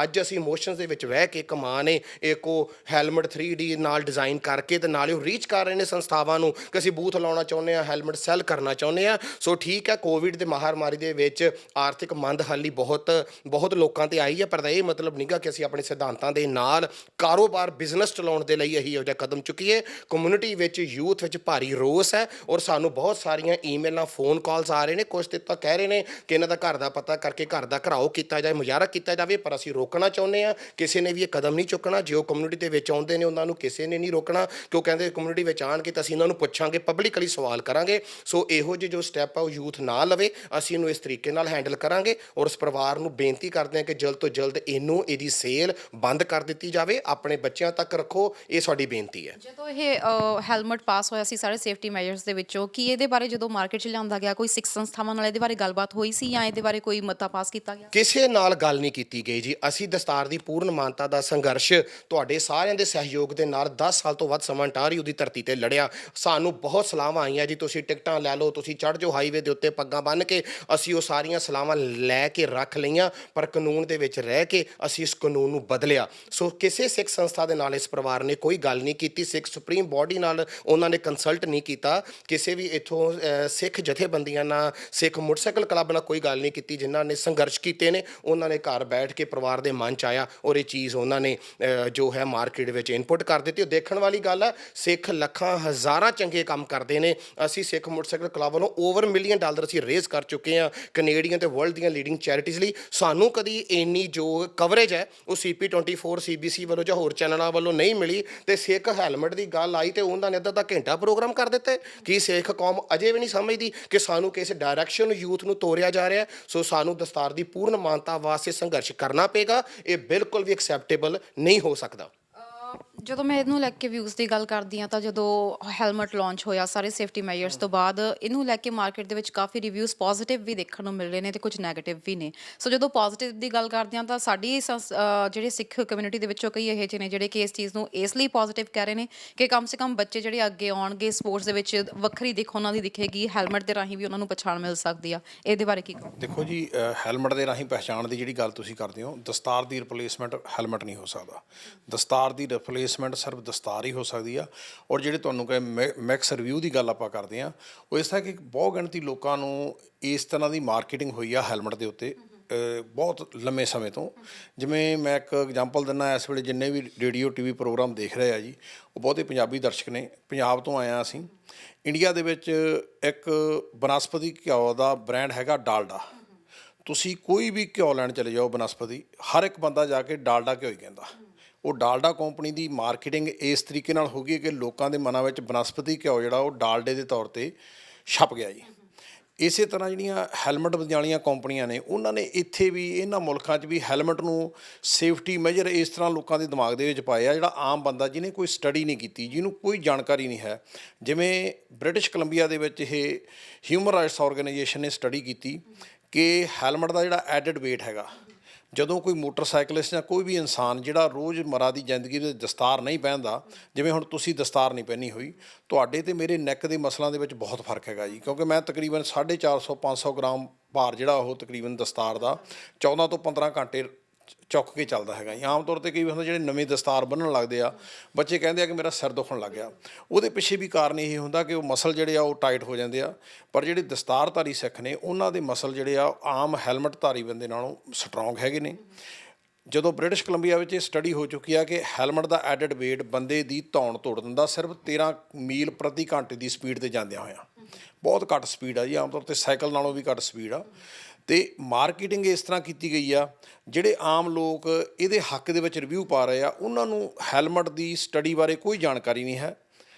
[SPEAKER 3] ਅੱਜ ਅਸੀਂ ਇਮੋਸ਼ਨਸ ਦੇ ਵਿੱਚ ਵਹਿ ਕੇ, ਇੱਕ ਮਾਂ ਨੇ ਇੱਕ ਉਹ ਹੈਲਮਟ 3D ਨਾਲ ਡਿਜ਼ਾਈਨ ਕਰਕੇ ਤੇ ਨਾਲੇ ਉਹ ਰੀਚ ਕਰ ਰਹੇ ਨੇ ਸੰਸਥਾਵਾਂ ਨੂੰ ਕਿ ਅਸੀਂ ਬੂਥ ਲਾਉਣਾ ਚਾਹੁੰਦੇ ਹਾਂ, ਹੈਲਮਟ ਸੈੱਲ ਕਰਨਾ ਚਾਹੁੰਦੇ ਹਾਂ। ਸੋ ਠੀਕ ਹੈ, ਕੋਵਿਡ ਦੇ ਮਹਾਮਾਰੀ ਦੇ ਵਿੱਚ ਆਰਥਿਕ ਮੰਦਹਾਲੀ ਬਹੁਤ ਲੋਕਾਂ ਤੇ ਆਈ ਹੈ, ਪਰ ਇਹ ਮਤਲਬ ਨਹੀਂਗਾ ਕਿ ਅਸੀਂ ਆਪਣੇ ਸਿਧਾਂਤਾਂ ਦੇ ਨਾਲ ਕਾਰੋਬਾਰ, ਬਿਜ਼ਨਸ ਚਲਾਉਣ ਦੇ ਲਈ ਇਹੋ ਜਿਹਾ ਕਦਮ ਚੁੱਕੀਏ। ਕਮਿਊਨਿਟੀ ਵਿੱਚ, ਯੂਥ ਵਿੱਚ ਭਾਰੀ ਰੋਸ ਹੈ ਔਰ ਸਾਨੂੰ ਬਹੁਤ ਸਾਰੀਆਂ ਈਮੇਲਾਂ, ਫੋਨ ਕਾਲਸ ਆ ਰਹੇ ਨੇ। ਕੁਝ ਤੇ ਤਾਂ ਕਹਿ ਰਹੇ ਨੇ ਕਿ ਇਹਨਾਂ ਦਾ ਘਰ ਦਾ ਪਤਾ ਕਰਕੇ ਘਰ ਦਾ ਘਰਾਓ ਕੀਤਾ ਜਾਏ, ਮੁਜ਼ਾਹਰਾ ਕੀਤਾ ਜਾਵੇ, ਪਰ ਅਸੀਂ ਰੋਕਣਾ ਚਾਹੁੰਦੇ ਹਾਂ। ਕਿਸੇ ਨੇ ਵੀ ਇਹ ਕਦਮ ਨਹੀਂ ਚੁੱਕਣਾ। ਜੇ ਉਹ ਕਮਿਊਨਿਟੀ ਦੇ ਵਿੱਚ ਆਉਂਦੇ ਨੇ ਉਹਨਾਂ ਨੂੰ ਕਿਸੇ ਨੇ ਨਹੀਂ ਰੋਕਣਾ, ਕਿਉਂ ਕਹਿੰਦੇ ਕਮਿਊਨਿਟੀ ਵਿੱਚ ਆਣ ਕੇ ਤਾਂ ਅਸੀਂ ਇਹਨਾਂ ਨੂੰ ਪੁੱਛਾਂਗੇ, ਪਬਲਿਕਲੀ ਸਵਾਲ ਕਰਾਂਗੇ। ਸੋ ਇਹੋ ਜਿਹੇ ਜੋ ਸਟੈਪ ਆ ਉਹ ਯੂਥ ਨਾ ਲਵੇ, ਅਸੀਂ ਇਹਨੂੰ ਇਸ ਤਰੀਕੇ ਨਾਲ ਹੈਂਡਲ ਕਰਾਂਗੇ ਔਰ ਉਸ ਪਰਿਵਾਰ ਨੂੰ ਬੇਨਤੀ ਕਰਦੇ ਹਾਂ ਕਿ ਜਲਦ ਤੋਂ ਜਲਦ ਇਹਦੀ ਸੇਲ ਬੰਦ ਕਰ ਦਿੱਤੀ ਜਾਵੇ। ਆਪਣੇ ਬੱਚਿਆਂ ਤੱਕ ਰੱਖੋ, ਇਹ ਸਾਡੀ ਬੇਨਤੀ ਹੈ।
[SPEAKER 1] ਜਦੋਂ ਇਹ ਹੈਲਮਟ ਪਾਸ ਹੋਇਆ ਸੀ ਸਾਰੇ ਸੇਫਟੀ ਮੈਜਰਸ ਦੇ ਵਿੱਚੋਂ, ਕੀ ਇਹਦੇ ਬਾਰੇ ਜਦੋਂ ਮਾਰਕੀਟ 'ਚ ਲਿਆਂਦਾ ਗਿਆ ਕੋਈ ਸਿੱਖ ਸੰਸਥਾਵਾਂ ਨਾਲ ਇਹਦੇ ਬਾਰੇ ਗੱਲਬਾਤ ਹੋਈ ਸੀ ਜਾਂ ਇਹਦੇ ਬਾਰੇ ਕੋਈ ਮਤਾ ਪਾਸ ਕੀਤਾ ਗਿਆ?
[SPEAKER 3] ਕਿਸੇ ਨਾਲ ਗੱਲ ਨਹੀਂ ਕੀਤੀ ਗਈ ਜੀ। ਅਸੀਂ ਦਸਤਾਰ ਦੀ ਪੂਰਨ ਮਾਨਤਾ ਦਾ ਸੰਘਰਸ਼ ਤੁਹਾਡੇ ਸਾਰਿਆਂ ਦੇ ਸਹਿਯੋਗ ਦੇ ਨਾਲ 10 ਸਾਲ ਤੋਂ ਵੱਧ ਸਮਾਂ ਟਾਹਰੀ ਦੀ ਧਰਤੀ ਤੇ ਲੜਿਆ। ਸਾਨੂੰ ਬਹੁਤ ਸਲਾਹਾਂ ਆਈਆਂ ਜੀ, ਤੁਸੀਂ ਟਿਕਟਾਂ ਲੈ ਲਓ, ਤੁਸੀਂ ਚੜ੍ਹ ਜਾਓ ਹਾਈਵੇ ਦੇ ਉੱਤੇ ਪੱਗਾਂ ਬੰਨ੍ਹ ਕੇ। ਅਸੀਂ ਉਹ ਸਾਰੀਆਂ ਸਲਾਹਾਂ ਲੈ ਕੇ ਰੱਖ ਲਈਆਂ, ਪਰ ਕਾਨੂੰਨ ਦੇ ਵਿੱਚ ਰਹਿ ਕੇ ਅਸੀਂ ਇਸ ਕਾਨੂੰਨ ਨੂੰ ਬਦਲਿਆ। ਸੋ ਕਿਸੇ ਸਿੱਖ ਸੰਸਥਾ ਦੇ ਨਾਲ ਇਸ ਪਰਿਵਾਰ ਨੇ ਕੋਈ ਗੱਲ ਨਹੀਂ ਕੀਤੀ, ਸਿੱਖ ਸੁਪਰੀਮ ਬੋਡੀ ਨਾਲ ਉਹਨਾਂ ਨੇ ਕੰਸਲਟ ਨਹੀਂ ਕੀਤਾ, ਕਿਸੇ ਵੀ ਇੱਥੋਂ ਸਿੱਖ ਜਥੇਬੰਦੀਆਂ ਨਾਲ, ਸਿੱਖ ਮੋਟਰਸਾਈਕਲ ਕਲੱਬ ਨਾਲ ਕੋਈ ਗੱਲ ਨਹੀਂ ਕੀਤੀ। ਜਿਨ੍ਹਾਂ ਨੇ ਸੰਘਰਸ਼ ਕੀਤੇ ਨੇ ਉਹਨਾਂ ਨੇ ਘਰ ਬੈਠ ਕੇ ਪਰਿਵਾਰ ਦੇ ਮਨ 'ਚ ਆਇਆ ਔਰ ਇਹ ਚੀਜ਼ ਉਹਨਾਂ ਨੇ ਜੋ ਹੈ ਮਾਰਕੀਟ ਵਿੱਚ ਇਨਪੁਟ ਕਰ ਦਿੱਤੀ। ਉਹ ਦੇਖਣ ਵਾਲੀ ਗੱਲ ਹੈ, ਸਿੱਖ ਲੱਖਾਂ ਹਜ਼ਾਰਾਂ ਚੰਗੇ ਕੰਮ ਕਰਦੇ ਨੇ। ਅਸੀਂ ਸਿੱਖ ਮੋਟਰਸਾਈਕਲ ਕਲੱਬ ਵੱਲੋਂ ਓਵਰ $1 ਮਿਲੀਅਨ ਅਸੀਂ ਰੇਜ਼ ਕਰ ਚੁੱਕੇ ਹਾਂ ਕੈਨੇਡੀਅਨ ਤੇ ਵਰਲਡ ਦੀਆਂ ਲੀਡਿੰਗ ਚੈਰਿਟੀਜ਼ ਲਈ। ਸਾਨੂੰ ਕਦੀ ਇੰਨੀ ਜੋ ਕਵਰੇਜ ਹੈ ਉਹ CP24, CBC ਵੱਲੋਂ ਜਾਂ ਹੋਰ ਚੈਨਲਾਂ ਵੱਲੋਂ ਨਹੀਂ ਮਿਲੀ। ਤੇ ਸਿੱਖ ਹੈਲਮਟ ਦੀ ਗੱਲ ਆਈ ਤੇ ਉਹਨਾਂ ਨੇ ਅੱਧਾ ਘੰਟਾ ਪ੍ਰੋਗਰਾਮ ਕਰ ਦਿੱਤੇ। ਕੀ ਸਿੱਖ ਕੌਮ ਅਜੇ ਵੀ ਨਹੀਂ ਸਮਝਦੀ ਕਿ ਸਾਨੂੰ ਕਿਸ ਡਾਇਰੈਕਸ਼ਨ ਨੂੰ ਯੂਥ ਨੂੰ ਤੋਰਿਆ ਜਾ ਰਿਹਾ? ਸੋ ਸਾਨੂੰ ਦਸਤਾਰ ਦੀ ਪੂਰਨ ਮਾਨਤਾ ਵਾਸਤੇ ਸੰਘਰਸ਼ ਕਰਨਾ ਪਏਗਾ। ਇਹ ਬਿਲਕੁਲ ਵੀ ਐਕਸੈਪਟੇਬਲ ਨਹੀਂ ਹੋ ਸਕਦਾ।
[SPEAKER 1] ਜਦੋਂ ਮੈਂ ਇਹਨੂੰ ਲੈ ਕੇ ਵਿਊਜ਼ ਦੀ ਗੱਲ ਕਰਦੀ ਹਾਂ ਤਾਂ ਜਦੋਂ ਹੈਲਮਟ ਲਾਂਚ ਹੋਇਆ ਸਾਰੇ ਸੇਫਟੀ ਮੈਜਰਸ ਤੋਂ ਬਾਅਦ ਇਹਨੂੰ ਲੈ ਕੇ ਮਾਰਕੀਟ ਦੇ ਵਿੱਚ ਕਾਫੀ ਰਿਵਿਊਜ਼ ਪੋਜ਼ਿਟਿਵ ਵੀ ਦੇਖਣ ਨੂੰ ਮਿਲ ਰਹੇ ਨੇ ਤੇ ਕੁਝ ਨੈਗੇਟਿਵ ਵੀ ਨੇ। ਸੋ ਜਦੋਂ ਪੋਜ਼ਿਟਿਵ ਦੀ ਗੱਲ ਕਰਦੇ ਹਾਂ ਤਾਂ ਸਾਡੀ ਜਿਹੜੇ ਸਿੱਖ ਕਮਿਊਨਿਟੀ ਦੇ ਵਿੱਚੋਂ ਕਈ ਇਹੋ ਜਿਹੇ ਨੇ ਜਿਹੜੇ ਕਿ ਇਸ ਚੀਜ਼ ਨੂੰ ਇਸ ਲਈ ਪੋਜ਼ਿਟਿਵ ਕਹਿ ਰਹੇ ਨੇ ਕਿ ਕਮ ਸੇ ਕਮ ਬੱਚੇ ਜਿਹੜੇ ਅੱਗੇ ਆਉਣਗੇ ਸਪੋਰਟਸ ਦੇ ਵਿੱਚ ਵੱਖਰੀ ਦਿੱਖ ਉਹਨਾਂ ਦੀ ਦਿਖੇਗੀ, ਹੈਲਮਟ ਦੇ ਰਾਹੀਂ ਵੀ ਉਹਨਾਂ ਨੂੰ ਪਛਾਣ ਮਿਲ ਸਕਦੀ ਆ। ਇਹਦੇ ਬਾਰੇ ਕੀ ਕਹੋ?
[SPEAKER 4] ਦੇਖੋ ਜੀ, ਹੈਲਮਟ ਦੇ ਰਾਹੀਂ ਪਹਿਚਾਣ ਦੀ ਜਿਹੜੀ ਗੱਲ ਤੁਸੀਂ ਕਰਦੇ ਹੋ, ਦਸਤਾਰ ਦੀ ਰਿਪਲੇਸਮੈਂਟ ਹੈਲਮਟ ਨਹੀਂ ਹੋ ਸਕਦਾ। ਦਸਤਾਰ ਦੀ ਰਿਪਲੇਸਮੈਂਟ ਸਿਰਫ ਦਸਤਾਰ ਹੀ ਹੋ ਸਕਦੀ ਆ। ਔਰ ਜਿਹੜੇ ਤੁਹਾਨੂੰ ਕਹੇ ਮਿਕਸ ਰਿਵਿਊ ਦੀ ਗੱਲ ਆਪਾਂ ਕਰਦੇ ਹਾਂ, ਉਹ ਇਸ ਤਰ੍ਹਾਂ ਕਿ ਬਹੁਤ ਗਿਣਤੀ ਲੋਕਾਂ ਨੂੰ ਇਸ ਤਰ੍ਹਾਂ ਦੀ ਮਾਰਕੀਟਿੰਗ ਹੋਈ ਆ ਹੈਲਮਟ ਦੇ ਉੱਤੇ ਬਹੁਤ ਲੰਮੇ ਸਮੇਂ ਤੋਂ। ਜਿਵੇਂ ਮੈਂ ਇੱਕ ਐਗਜ਼ਾਮਪਲ ਦਿੰਦਾ, ਇਸ ਵੇਲੇ ਜਿੰਨੇ ਵੀ ਰੇਡੀਓ TV ਪ੍ਰੋਗਰਾਮ ਦੇਖ ਰਹੇ ਆ ਜੀ, ਉਹ ਬਹੁਤੇ ਪੰਜਾਬੀ ਦਰਸ਼ਕ ਨੇ। ਪੰਜਾਬ ਤੋਂ ਆਇਆ ਅਸੀਂ। ਇੰਡੀਆ ਦੇ ਵਿੱਚ ਇੱਕ ਬਨਸਪਤੀ ਘਿਓ ਦਾ ਬ੍ਰਾਂਡ ਹੈਗਾ ਡਾਲਡਾ। ਤੁਸੀਂ ਕੋਈ ਵੀ ਘਿਓ ਲੈਣ ਚਲੇ ਜਾਓ ਬਨਸਪਤੀ, ਹਰ ਇੱਕ ਬੰਦਾ ਜਾ ਕੇ ਡਾਲਡਾ ਘਿਓ ਹੀ ਕਹਿੰਦਾ। ਉਹ ਡਾਲਡਾ ਕੰਪਨੀ ਦੀ ਮਾਰਕੀਟਿੰਗ ਇਸ ਤਰੀਕੇ ਨਾਲ ਹੋ ਗਈ ਕਿ ਲੋਕਾਂ ਦੇ ਮਨਾਂ ਵਿੱਚ ਬਨਸਪਤੀ ਘਿਓ ਜਿਹੜਾ ਉਹ ਡਾਲਡੇ ਦੇ ਤੌਰ 'ਤੇ ਛਪ ਗਿਆ ਜੀ। ਇਸੇ ਤਰ੍ਹਾਂ ਜਿਹੜੀਆਂ ਹੈਲਮਟ ਵਾਲੀਆਂ ਕੰਪਨੀਆਂ ਨੇ ਉਹਨਾਂ ਨੇ ਇੱਥੇ ਵੀ ਇਹਨਾਂ ਮੁਲਕਾਂ 'ਚ ਵੀ ਹੈਲਮਟ ਨੂੰ ਸੇਫਟੀ ਮੇਜਰ ਇਸ ਤਰ੍ਹਾਂ ਲੋਕਾਂ ਦੇ ਦਿਮਾਗ ਦੇ ਵਿੱਚ ਪਾਏ ਆ, ਜਿਹੜਾ ਆਮ ਬੰਦਾ ਜਿਹਨੇ ਕੋਈ ਸਟੱਡੀ ਨਹੀਂ ਕੀਤੀ, ਜਿਹਨੂੰ ਕੋਈ ਜਾਣਕਾਰੀ ਨਹੀਂ ਹੈ। ਜਿਵੇਂ ਬ੍ਰਿਟਿਸ਼ ਕੋਲੰਬੀਆ ਦੇ ਵਿੱਚ ਇਹ ਹਿਊਮਨ ਰਾਈਟਸ ਆਰਗੇਨਾਈਜੇਸ਼ਨ ਨੇ ਸਟੱਡੀ ਕੀਤੀ ਕਿ ਹੈਲਮਟ ਦਾ ਜਿਹੜਾ ਐਡਡ ਵੇਟ ਹੈਗਾ, ਜਦੋਂ ਕੋਈ ਮੋਟਰਸਾਈਕਲਿਸਟ ਜਾਂ ਕੋਈ ਵੀ ਇਨਸਾਨ ਜਿਹੜਾ ਰੋਜ਼ਮਰਰਾ ਦੀ ਜ਼ਿੰਦਗੀ ਵਿੱਚ ਦਸਤਾਰ ਨਹੀਂ ਪਹਿਨਦਾ, ਜਿਵੇਂ ਹੁਣ ਤੁਸੀਂ ਦਸਤਾਰ ਨਹੀਂ ਪਹਿਨੀ ਹੋਈ, ਤੁਹਾਡੇ ਤੇ ਮੇਰੇ ਨੈਕ ਦੇ ਮਸਲਾਂ ਦੇ ਵਿੱਚ ਬਹੁਤ ਫਰਕ ਹੈਗਾ ਜੀ। ਕਿਉਂਕਿ ਮੈਂ ਤਕਰੀਬਨ 450-500 ਗ੍ਰਾਮ ਭਾਰ ਜਿਹੜਾ ਉਹ ਤਕਰੀਬਨ ਦਸਤਾਰ ਦਾ 14 ਤੋਂ 15 ਘੰਟੇ ਚੁੱਕ ਕੇ ਚੱਲਦਾ ਹੈਗਾ ਜੀ। ਆਮ ਤੌਰ 'ਤੇ ਕਈ ਹੁੰਦੇ ਜਿਹੜੇ ਨਵੇਂ ਦਸਤਾਰ ਬੰਨ੍ਹਣ ਲੱਗਦੇ ਆ, ਬੱਚੇ ਕਹਿੰਦੇ ਆ ਕਿ ਮੇਰਾ ਸਿਰ ਦੁਖਣ ਲੱਗ ਗਿਆ। ਉਹਦੇ ਪਿੱਛੇ ਵੀ ਕਾਰਨ ਇਹ ਹੁੰਦਾ ਕਿ ਉਹ ਮਸਲ ਜਿਹੜੇ ਆ ਉਹ ਟਾਈਟ ਹੋ ਜਾਂਦੇ ਆ। ਪਰ ਜਿਹੜੇ ਦਸਤਾਰਧਾਰੀ ਸਿੱਖ ਨੇ ਉਹਨਾਂ ਦੇ ਮਸਲ ਜਿਹੜੇ ਆ ਆਮ ਹੈਲਮਟ ਧਾਰੀ ਬੰਦੇ ਨਾਲੋਂ ਸਟਰੋਂਗ ਹੈਗੇ ਨੇ। ਜਦੋਂ ਬ੍ਰਿਟਿਸ਼ ਕੋਲੰਬੀਆ ਵਿੱਚ ਇਹ ਸਟੱਡੀ ਹੋ ਚੁੱਕੀ ਆ ਕਿ ਹੈਲਮਟ ਦਾ ਐਡਡ ਵੇਟ ਬੰਦੇ ਦੀ ਧੌਣ ਤੋੜ ਦਿੰਦਾ ਸਿਰਫ 13 ਮੀਲ ਪ੍ਰਤੀ ਘੰਟੇ ਦੀ ਸਪੀਡ 'ਤੇ ਜਾਂਦਿਆਂ ਹੋਇਆਂ। ਬਹੁਤ ਘੱਟ ਸਪੀਡ ਆ ਜੀ, ਆਮ ਤੌਰ 'ਤੇ ਸਾਈਕਲ ਨਾਲੋਂ ਵੀ ਘੱਟ ਸਪੀਡ ਆ। ਅਤੇ ਮਾਰਕੀਟਿੰਗ ਇਸ ਤਰ੍ਹਾਂ ਕੀਤੀ ਗਈ ਆ, ਜਿਹੜੇ ਆਮ ਲੋਕ ਇਹਦੇ ਹੱਕ ਦੇ ਵਿੱਚ ਰਿਵਿਊ ਪਾ ਰਹੇ ਆ ਉਹਨਾਂ ਨੂੰ ਹੈਲਮਟ ਦੀ ਸਟੱਡੀ ਬਾਰੇ ਕੋਈ ਜਾਣਕਾਰੀ ਨਹੀਂ ਹੈ।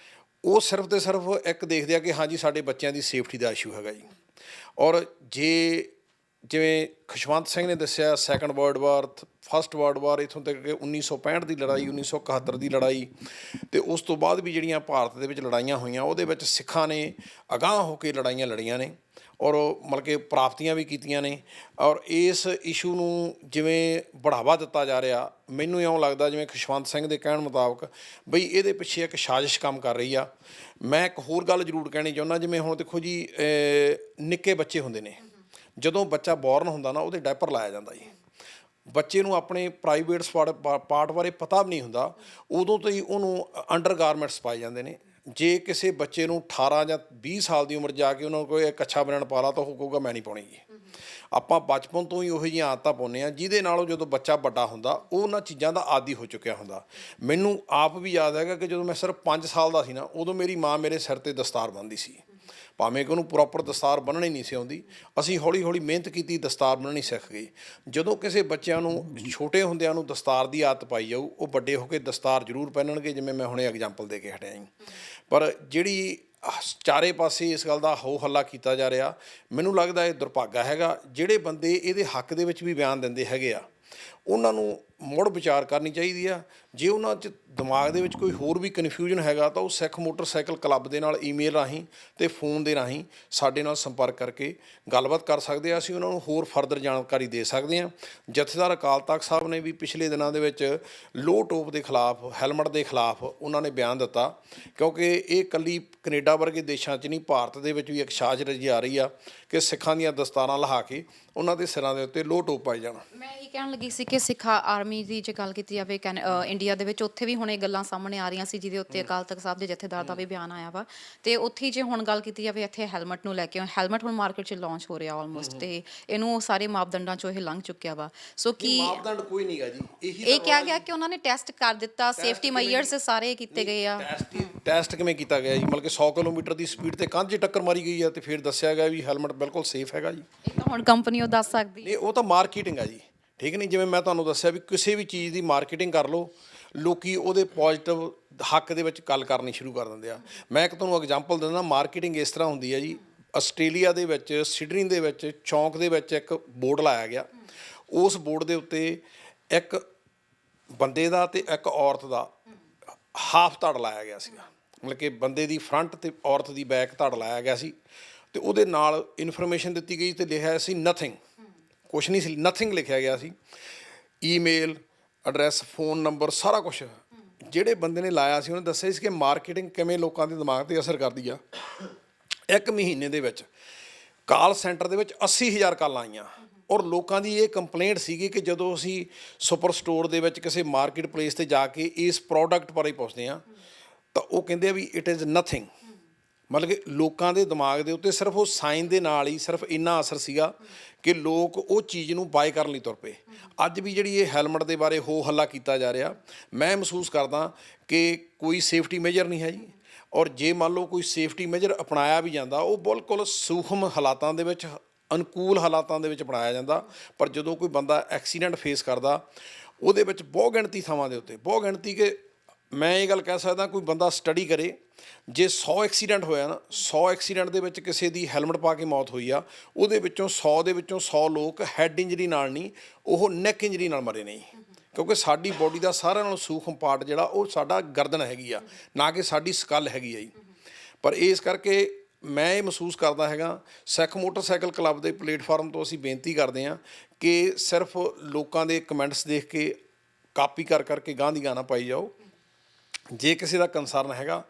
[SPEAKER 4] ਉਹ ਸਿਰਫ ਤੇ ਸਿਰਫ ਇੱਕ ਦੇਖਦੇ ਆ ਕਿ ਹਾਂਜੀ ਸਾਡੇ ਬੱਚਿਆਂ ਦੀ ਸੇਫਟੀ ਦਾ ਇਸ਼ੂ ਹੈਗਾ ਜੀ। ਔਰ ਜਿਵੇਂ ਖੁਸ਼ਵੰਤ ਸਿੰਘ ਨੇ ਦੱਸਿਆ, second world war, first world war, ਇੱਥੋਂ ਤੱਕ ਕਿ 1965 ਦੀ ਲੜਾਈ, 1971 ਦੀ ਲੜਾਈ, ਅਤੇ ਉਸ ਤੋਂ ਬਾਅਦ ਵੀ ਜਿਹੜੀਆਂ ਭਾਰਤ ਦੇ ਵਿੱਚ ਲੜਾਈਆਂ ਹੋਈਆਂ ਉਹਦੇ ਵਿੱਚ ਸਿੱਖਾਂ ਨੇ ਅਗਾਂਹ ਹੋ ਕੇ ਲੜਾਈਆਂ ਲੜੀਆਂ ਨੇ ਔਰ ਮਤਲਬ ਕਿ ਪ੍ਰਾਪਤੀਆਂ ਵੀ ਕੀਤੀਆਂ ਨੇ। ਔਰ ਇਸ ਇਸ਼ੂ ਨੂੰ ਜਿਵੇਂ ਬੜਾਵਾ ਦਿੱਤਾ ਜਾ ਰਿਹਾ, ਮੈਨੂੰ ਇਉਂ ਲੱਗਦਾ ਜਿਵੇਂ ਖੁਸ਼ਵੰਤ ਸਿੰਘ ਦੇ ਕਹਿਣ ਮੁਤਾਬਕ ਬਈ ਇਹਦੇ ਪਿੱਛੇ ਇੱਕ ਸਾਜ਼ਿਸ਼ ਕੰਮ ਕਰ ਰਹੀ ਆ। ਮੈਂ ਇੱਕ ਹੋਰ ਗੱਲ ਜ਼ਰੂਰ ਕਹਿਣੀ ਚਾਹੁੰਦਾ, ਜਿਵੇਂ ਹੁਣ ਦੇਖੋ ਜੀ ਨਿੱਕੇ ਬੱਚੇ ਹੁੰਦੇ ਨੇ, ਜਦੋਂ ਬੱਚਾ ਬੋਰਨ ਹੁੰਦਾ ਨਾ ਉਹਦੇ ਡਾਇਪਰ ਲਾਇਆ ਜਾਂਦਾ ਜੀ। ਬੱਚੇ ਨੂੰ ਆਪਣੇ ਪ੍ਰਾਈਵੇਟ ਪਾਰਟ ਬਾਰੇ ਪਤਾ ਵੀ ਨਹੀਂ ਹੁੰਦਾ, ਉਦੋਂ ਤੋਂ ਹੀ ਉਹਨੂੰ ਅੰਡਰ ਗਾਰਮੈਂਟਸ ਪਾਏ ਜਾਂਦੇ ਨੇ। ਜੇ ਕਿਸੇ ਬੱਚੇ ਨੂੰ 18 ਜਾਂ 20 ਸਾਲ ਦੀ ਉਮਰ ਜਾ ਕੇ ਉਹਨਾਂ ਨੂੰ ਕੋਈ ਕੱਛਾ ਬਣਨ ਪਾ ਲਾ ਤਾਂ ਉਹ ਕਹੂਗਾ ਮੈਂ ਨਹੀਂ ਪਾਉਣੀ ਜੀ। ਆਪਾਂ ਬਚਪਨ ਤੋਂ ਹੀ ਉਹੋ ਜਿਹੀਆਂ ਆਦਤਾਂ ਪਾਉਂਦੇ ਹਾਂ ਜਿਹਦੇ ਨਾਲੋਂ ਜਦੋਂ ਬੱਚਾ ਵੱਡਾ ਹੁੰਦਾ ਉਹ ਉਹਨਾਂ ਚੀਜ਼ਾਂ ਦਾ ਆਦੀ ਹੋ ਚੁੱਕਿਆ ਹੁੰਦਾ। ਮੈਨੂੰ ਆਪ ਵੀ ਯਾਦ ਹੈਗਾ ਕਿ ਜਦੋਂ ਮੈਂ ਸਿਰਫ 5 ਸਾਲ ਦਾ ਸੀ ਨਾ, ਉਦੋਂ ਮੇਰੀ ਮਾਂ ਮੇਰੇ ਸਿਰ 'ਤੇ ਦਸਤਾਰ ਬੰਨ੍ਹਦੀ ਸੀ, ਭਾਵੇਂ ਕਿ ਉਹਨੂੰ ਪ੍ਰੋਪਰ ਦਸਤਾਰ ਬੰਨ੍ਹਣੀ ਨਹੀਂ ਸੀ ਆਉਂਦੀ। ਅਸੀਂ ਹੌਲੀ ਹੌਲੀ ਮਿਹਨਤ ਕੀਤੀ, ਦਸਤਾਰ ਬੰਨ੍ਹਣੀ ਸਿੱਖ ਗਏ। ਜਦੋਂ ਕਿਸੇ ਬੱਚਿਆਂ ਨੂੰ ਛੋਟੇ ਹੁੰਦਿਆਂ ਨੂੰ ਦਸਤਾਰ ਦੀ ਆਦਤ ਪਾਈ ਜਾਊ, ਉਹ ਵੱਡੇ ਹੋ ਕੇ ਦਸਤਾਰ ਜ਼ਰੂਰ ਪਹਿਨਣਗੇ, ਜਿਵੇਂ ਮੈਂ ਹੁਣੇ ਐਗਜ਼ਾਮਪਲ ਦੇ ਕੇ ਹਟਿਆ ਜੀ। ਪਰ ਜਿਹੜੀ ਚਾਰੇ ਪਾਸੇ ਇਸ ਗੱਲ ਦਾ ਹੋ ਹੱਲਾ ਕੀਤਾ ਜਾ ਰਿਹਾ, ਮੈਨੂੰ ਲੱਗਦਾ ਇਹ ਦੁਰਭਾਗਾ ਹੈਗਾ। ਜਿਹੜੇ ਬੰਦੇ ਇਹਦੇ ਹੱਕ ਦੇ ਵਿੱਚ ਵੀ ਬਿਆਨ ਦਿੰਦੇ ਹੈਗੇ ਆ, ਉਹਨਾਂ ਨੂੰ ਮੁੜ ਵਿਚਾਰ ਕਰਨੀ ਚਾਹੀਦੀ ਆ। ਜੇ ਉਹਨਾਂ 'ਚ ਦਿਮਾਗ ਦੇ ਵਿੱਚ ਕੋਈ ਹੋਰ ਵੀ ਕਨਫਿਊਜ਼ਨ ਹੈਗਾ ਤਾਂ ਉਹ ਸਿੱਖ ਮੋਟਰਸਾਈਕਲ ਕਲੱਬ ਦੇ ਨਾਲ ਈਮੇਲ ਰਾਹੀਂ ਅਤੇ ਫੋਨ ਦੇ ਰਾਹੀਂ ਸਾਡੇ ਨਾਲ ਸੰਪਰਕ ਕਰਕੇ ਗੱਲਬਾਤ ਕਰ ਸਕਦੇ ਆ। ਅਸੀਂ ਉਹਨਾਂ ਨੂੰ ਹੋਰ ਫਰਦਰ ਜਾਣਕਾਰੀ ਦੇ ਸਕਦੇ ਹਾਂ। ਜਥੇਦਾਰ ਅਕਾਲ ਤਖਤ ਸਾਹਿਬ ਨੇ ਵੀ ਪਿਛਲੇ ਦਿਨਾਂ ਦੇ ਵਿੱਚ ਲੋਅ ਟੋਪ ਦੇ ਖਿਲਾਫ, ਹੈਲਮਟ ਦੇ ਖਿਲਾਫ ਉਹਨਾਂ ਨੇ ਬਿਆਨ ਦਿੱਤਾ, ਕਿਉਂਕਿ ਇਹ ਇਕੱਲੀ ਕੈਨੇਡਾ ਵਰਗੇ ਦੇਸ਼ਾਂ 'ਚ ਨਹੀਂ, ਭਾਰਤ ਦੇ ਵਿੱਚ ਵੀ ਇੱਕ ਸਾਜ਼ ਰਚੀ ਆ ਰਹੀ ਆ ਕਿ ਸਿੱਖਾਂ ਦੀਆਂ ਦਸਤਾਰਾਂ ਲਹਾ ਕੇ ਉਹਨਾਂ ਦੇ ਸਿਰਾਂ ਦੇ ਉੱਤੇ ਲੋਅ ਟੋਪ ਪਾਏ ਜਾਣ।
[SPEAKER 1] ਮੈਂ ਇਹ ਕਹਿਣ ਲੱਗੀ ਸੀ ਕਿ ਸਿੱਖ ਆਰਮੀ ਦੀ ਜੇ ਗੱਲ ਕੀਤੀ ਜਾਵੇ ਇੰਡੀਆ ਦੇ ਵਿੱਚ, ਉੱਥੇ ਵੀ ਹੁਣ ਇਹ ਗੱਲਾਂ ਸਾਹਮਣੇ ਆ ਰਹੀਆਂ ਸੀ ਜਿਹਦੇ ਉੱਤੇ ਅਕਾਲ ਤਖਤ ਸਾਹਿਬ ਦੇ ਜਥੇਦਾਰ ਦਾ ਵੀ ਬਿਆਨ ਆਇਆ ਵਾ। ਤੇ ਉੱਥੇ ਜੇ ਹੁਣ ਗੱਲ ਕੀਤੀ ਜਾਵੇ ਇੱਥੇ ਹੈਲਮਟ ਨੂੰ ਲੈ ਕੇ, ਹੈਲਮਟ ਹੁਣ ਮਾਰਕੀਟ 'ਚ ਲਾਂਚ ਹੋ ਰਿਹਾ ਆਲਮੋਸਟ, ਤੇ ਇਹਨੂੰ ਸਾਰੇ ਮਾਪਦੰਡਾਂ 'ਚੋਂ ਇਹ ਲੰਘ ਚੁੱਕਿਆ ਵਾ। ਸੋ ਕੀ
[SPEAKER 4] ਮਾਪਦੰਡ ਕੋਈ ਨਹੀਂਗਾ ਜੀ,
[SPEAKER 1] ਇਹ ਕਿਹਾ ਗਿਆ ਕਿ ਉਹਨਾਂ ਨੇ ਟੈਸਟ ਕਰ ਦਿੱਤਾ, ਸੇਫਟੀ ਮੈਜਰਸ ਸਾਰੇ ਕੀਤੇ ਗਏ ਆ।
[SPEAKER 4] ਟੈਸਟ ਕਿਵੇਂ ਕੀਤਾ ਗਿਆ ਜੀ? ਮਤਲਬ ਕਿ 100 ਕਿਲੋਮੀਟਰ ਦੀ ਸਪੀਡ ਤੇ ਕੰਧ 'ਚ ਟੱਕਰ ਮਾਰੀ ਗਈ ਆ ਤੇ ਫਿਰ ਦੱਸਿਆ ਗਿਆ ਵੀ ਹੈਲਮਟ ਬਿਲਕੁਲ ਸੇਫ ਹੈਗਾ ਜੀ।
[SPEAKER 1] ਇਹ ਤਾਂ ਹੁਣ ਕੰਪਨੀ ਉਹ ਦੱਸ ਸਕਦੀ।
[SPEAKER 4] ਨਹੀਂ, ਉਹ ਤਾਂ ਮਾਰਕੀਟਿੰਗ ਆ ਜੀ, ਠੀਕ ਨਹੀਂ? ਜਿਵੇਂ ਮੈਂ ਤੁਹਾਨੂੰ ਦੱਸਿਆ ਵੀ ਕਿਸੇ ਵੀ ਚੀਜ਼ ਦੀ ਮਾਰਕੀਟਿੰਗ ਕਰ ਲਓ, ਲੋਕੀ ਉਹਦੇ ਪੋਜ਼ਿਟਿਵ ਹੱਕ ਦੇ ਵਿੱਚ ਗੱਲ ਕਰਨੀ ਸ਼ੁਰੂ ਕਰ ਦਿੰਦੇ ਆ। ਮੈਂ ਇੱਕ ਤੁਹਾਨੂੰ ਐਗਜ਼ਾਮਪਲ ਦਿੰਦਾ, ਮਾਰਕੀਟਿੰਗ ਇਸ ਤਰ੍ਹਾਂ ਹੁੰਦੀ ਹੈ ਜੀ। ਆਸਟ੍ਰੇਲੀਆ ਦੇ ਵਿੱਚ ਸਿਡਨੀ ਦੇ ਵਿੱਚ ਚੌਂਕ ਦੇ ਵਿੱਚ ਇੱਕ ਬੋਰਡ ਲਾਇਆ ਗਿਆ। ਉਸ ਬੋਰਡ ਦੇ ਉੱਤੇ ਇੱਕ ਬੰਦੇ ਦਾ ਤੇ ਇੱਕ ਔਰਤ ਦਾ ਹਾਫ ਧੜ ਲਾਇਆ ਗਿਆ ਸੀਗਾ, ਮਤਲਬ ਕਿ ਬੰਦੇ ਦੀ ਫਰੰਟ ਤੇ ਔਰਤ ਦੀ ਬੈਕ ਧੜ ਲਾਇਆ ਗਿਆ ਸੀ। ਅਤੇ ਉਹਦੇ ਨਾਲ ਇਨਫੋਰਮੇਸ਼ਨ ਦਿੱਤੀ ਗਈ ਤੇ ਲਿਖਿਆ ਸੀ ਨਥਿੰਗ, ਕੁਛ ਨਹੀਂ ਸੀ, ਨਥਿੰਗ ਲਿਖਿਆ ਗਿਆ ਸੀ। ਈਮੇਲ ਐਡਰੈਸ, ਫੋਨ ਨੰਬਰ, ਸਾਰਾ ਕੁਛ। ਜਿਹੜੇ ਬੰਦੇ ਨੇ ਲਾਇਆ ਸੀ ਉਹਨੇ ਦੱਸਿਆ ਸੀ ਕਿ ਮਾਰਕੀਟਿੰਗ ਕਿਵੇਂ ਲੋਕਾਂ ਦੇ ਦਿਮਾਗ 'ਤੇ ਅਸਰ ਕਰਦੀ ਆ। 1 ਮਹੀਨੇ ਦੇ ਵਿੱਚ ਕਾਲ ਸੈਂਟਰ ਦੇ ਵਿੱਚ 80,000 ਕਾਲਾਂ ਆਈਆਂ ਔਰ ਲੋਕਾਂ ਦੀ ਇਹ ਕੰਪਲੇਂਟ ਸੀਗੀ ਕਿ ਜਦੋਂ ਅਸੀਂ ਸੁਪਰ ਸਟੋਰ ਦੇ ਵਿੱਚ ਕਿਸੇ ਮਾਰਕੀਟ ਪਲੇਸ 'ਤੇ ਜਾ ਕੇ ਇਸ ਪ੍ਰੋਡਕਟ ਬਾਰੇ ਪੁੱਛਦੇ ਹਾਂ ਤਾਂ ਉਹ ਕਹਿੰਦੇ ਆ ਵੀ ਇਟ ਇਜ਼ ਨਥਿੰਗ। ਮਤਲਬ ਕਿ ਲੋਕਾਂ ਦੇ ਦਿਮਾਗ ਦੇ ਉੱਤੇ ਸਿਰਫ ਉਹ ਸਾਈਨ ਦੇ ਨਾਲ ਹੀ ਸਿਰਫ ਇੰਨਾ ਅਸਰ ਸੀਗਾ ਕਿ ਲੋਕ ਉਹ ਚੀਜ਼ ਨੂੰ ਬਾਏ ਕਰਨ ਲਈ ਤੁਰ ਪਏ। ਅੱਜ ਵੀ ਜਿਹੜੀ ਇਹ ਹੈਲਮਟ ਦੇ ਬਾਰੇ ਹੋ ਹੱਲਾ ਕੀਤਾ ਜਾ ਰਿਹਾ, ਮੈਂ ਮਹਿਸੂਸ ਕਰਦਾ ਕਿ ਕੋਈ ਸੇਫਟੀ ਮੇਜਰ ਨਹੀਂ ਹੈ ਜੀ। ਔਰ ਜੇ ਮੰਨ ਲਓ ਕੋਈ ਸੇਫਟੀ ਮੇਜਰ ਅਪਣਾਇਆ ਵੀ ਜਾਂਦਾ, ਉਹ ਬਿਲਕੁਲ ਸੂਖਮ ਹਾਲਾਤਾਂ ਦੇ ਵਿੱਚ, ਅਨੁਕੂਲ ਹਾਲਾਤਾਂ ਦੇ ਵਿੱਚ ਅਪਣਾਇਆ ਜਾਂਦਾ। ਪਰ ਜਦੋਂ ਕੋਈ ਬੰਦਾ ਐਕਸੀਡੈਂਟ ਫੇਸ ਕਰਦਾ, ਉਹਦੇ ਵਿੱਚ ਬਹੁ ਗਿਣਤੀ ਥਾਵਾਂ ਦੇ ਉੱਤੇ, ਬਹੁ ਗਿਣਤੀ ਕਿ ਮੈਂ ਇਹ ਗੱਲ ਕਹਿ ਸਕਦਾ, ਕੋਈ ਬੰਦਾ ਸਟੱਡੀ ਕਰੇ, ਜੇ 100 ਐਕਸੀਡੈਂਟ ਹੋਇਆ ਨਾ, 100 ਐਕਸੀਡੈਂਟ ਦੇ ਵਿੱਚ ਕਿਸੇ ਦੀ ਹੈਲਮਟ ਪਾ ਕੇ ਮੌਤ ਹੋਈ ਆ, ਉਹਦੇ ਵਿੱਚੋਂ 100 ਦੇ ਵਿੱਚੋਂ 100 ਲੋਕ ਹੈਡ ਇੰਜਰੀ ਨਾਲ ਨਹੀਂ, ਉਹ ਨੈਕ ਇੰਜਰੀ ਨਾਲ ਮਰੇ ਨਹੀਂ। ਕਿਉਂਕਿ ਸਾਡੀ ਬੋਡੀ ਦਾ ਸਾਰਿਆਂ ਨਾਲੋਂ ਸੂਖਮ ਪਾਰਟ ਜਿਹੜਾ ਉਹ ਸਾਡਾ ਗਰਦਨ ਹੈਗੀ ਆ, ਨਾ ਕਿ ਸਾਡੀ ਸਕਲ ਹੈਗੀ ਆ ਜੀ। ਪਰ ਇਸ ਕਰਕੇ ਮੈਂ ਇਹ ਮਹਿਸੂਸ ਕਰਦਾ ਹੈਗਾ, ਸਿੱਖ ਮੋਟਰਸਾਈਕਲ ਕਲੱਬ ਦੇ ਪਲੇਟਫਾਰਮ ਤੋਂ ਅਸੀਂ ਬੇਨਤੀ ਕਰਦੇ ਹਾਂ ਕਿ ਸਿਰਫ ਲੋਕਾਂ ਦੇ ਕਮੈਂਟਸ ਦੇਖ ਕੇ ਕਾਪੀ ਕਰ ਕਰਕੇ ਗਾਂਹ ਦੀ ਗਾਹ ਨਾ ਪਾਈ ਜਾਓ। ਜੇ ਕਿਸੇ ਦਾ ਕੰਸਰਨ ਹੈਗਾ